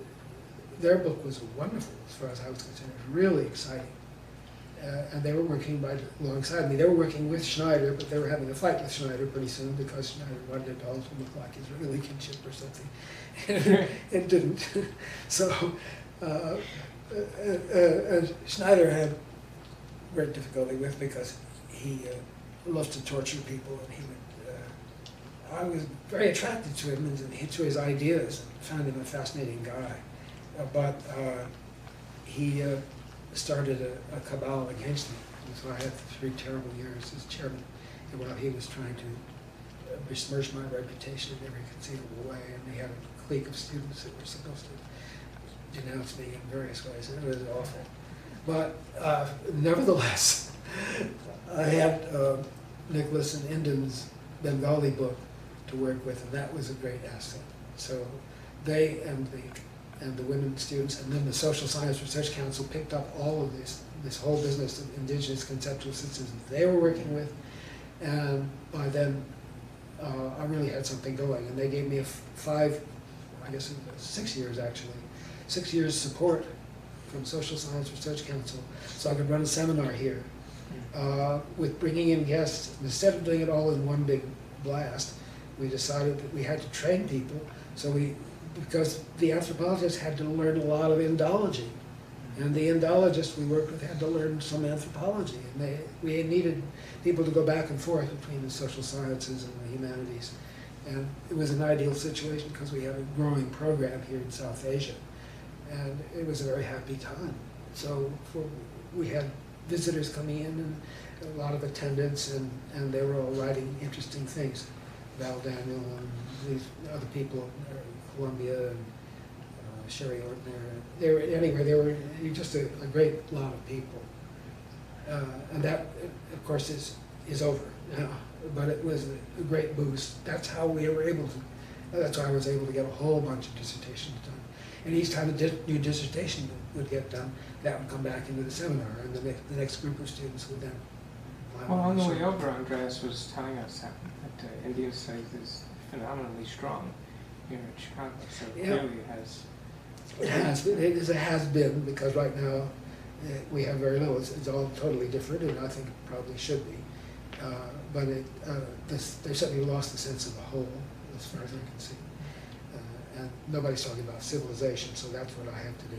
their book was wonderful as far as I was concerned. It was really exciting. And they were working alongside me. They were working with Schneider, but they were having a fight with Schneider pretty soon because Schneider wanted it all to look like Israeli kinship or something. It didn't. So Schneider had great difficulty with because he loved to torture people, and he would. I was very attracted to him and to his ideas, and found him a fascinating guy. But he started a cabal against me. And so I had 3 terrible years as chairman while he was trying to besmirch my reputation in every conceivable way. And he had a clique of students that were supposed to denounce me in various ways, and it was awful. But nevertheless, I had Nicholas and Inden's Bengali book to work with, and that was a great asset. So they and the women students, and then the Social Science Research Council picked up all of this whole business of indigenous conceptual systems that they were working with, and by then I really had something going, and they gave me 6 years actually, 6 years support from Social Science Research Council, so I could run a seminar here with bringing in guests. Instead of doing it all in one big blast, we decided that we had to train people. So because the anthropologists had to learn a lot of Indology, and the Indologists we worked with had to learn some anthropology, and we needed people to go back and forth between the social sciences and the humanities. And it was an ideal situation because we have a growing program here in South Asia, and it was a very happy time. So we had visitors coming in and a lot of attendance, and they were all writing interesting things. Val Daniel and these other people, Columbia and Sherry Ortner. They were just a great lot of people. And that, of course, is over now. But it was a great boost. That's how we were able to, that's why I was able to get a whole bunch of dissertations done. And each time a new dissertation would get done, that would come back into the seminar, and the next group of students would then. Well, on the way over, Andreas was telling us that Indian studies is phenomenally strong here in Chicago. So clearly it has. It has been, because right now we have very little. It's all totally different, and I think it probably should be. But they certainly lost the sense of the whole, as far as I can see. And nobody's talking about civilization, so that's what I have to do.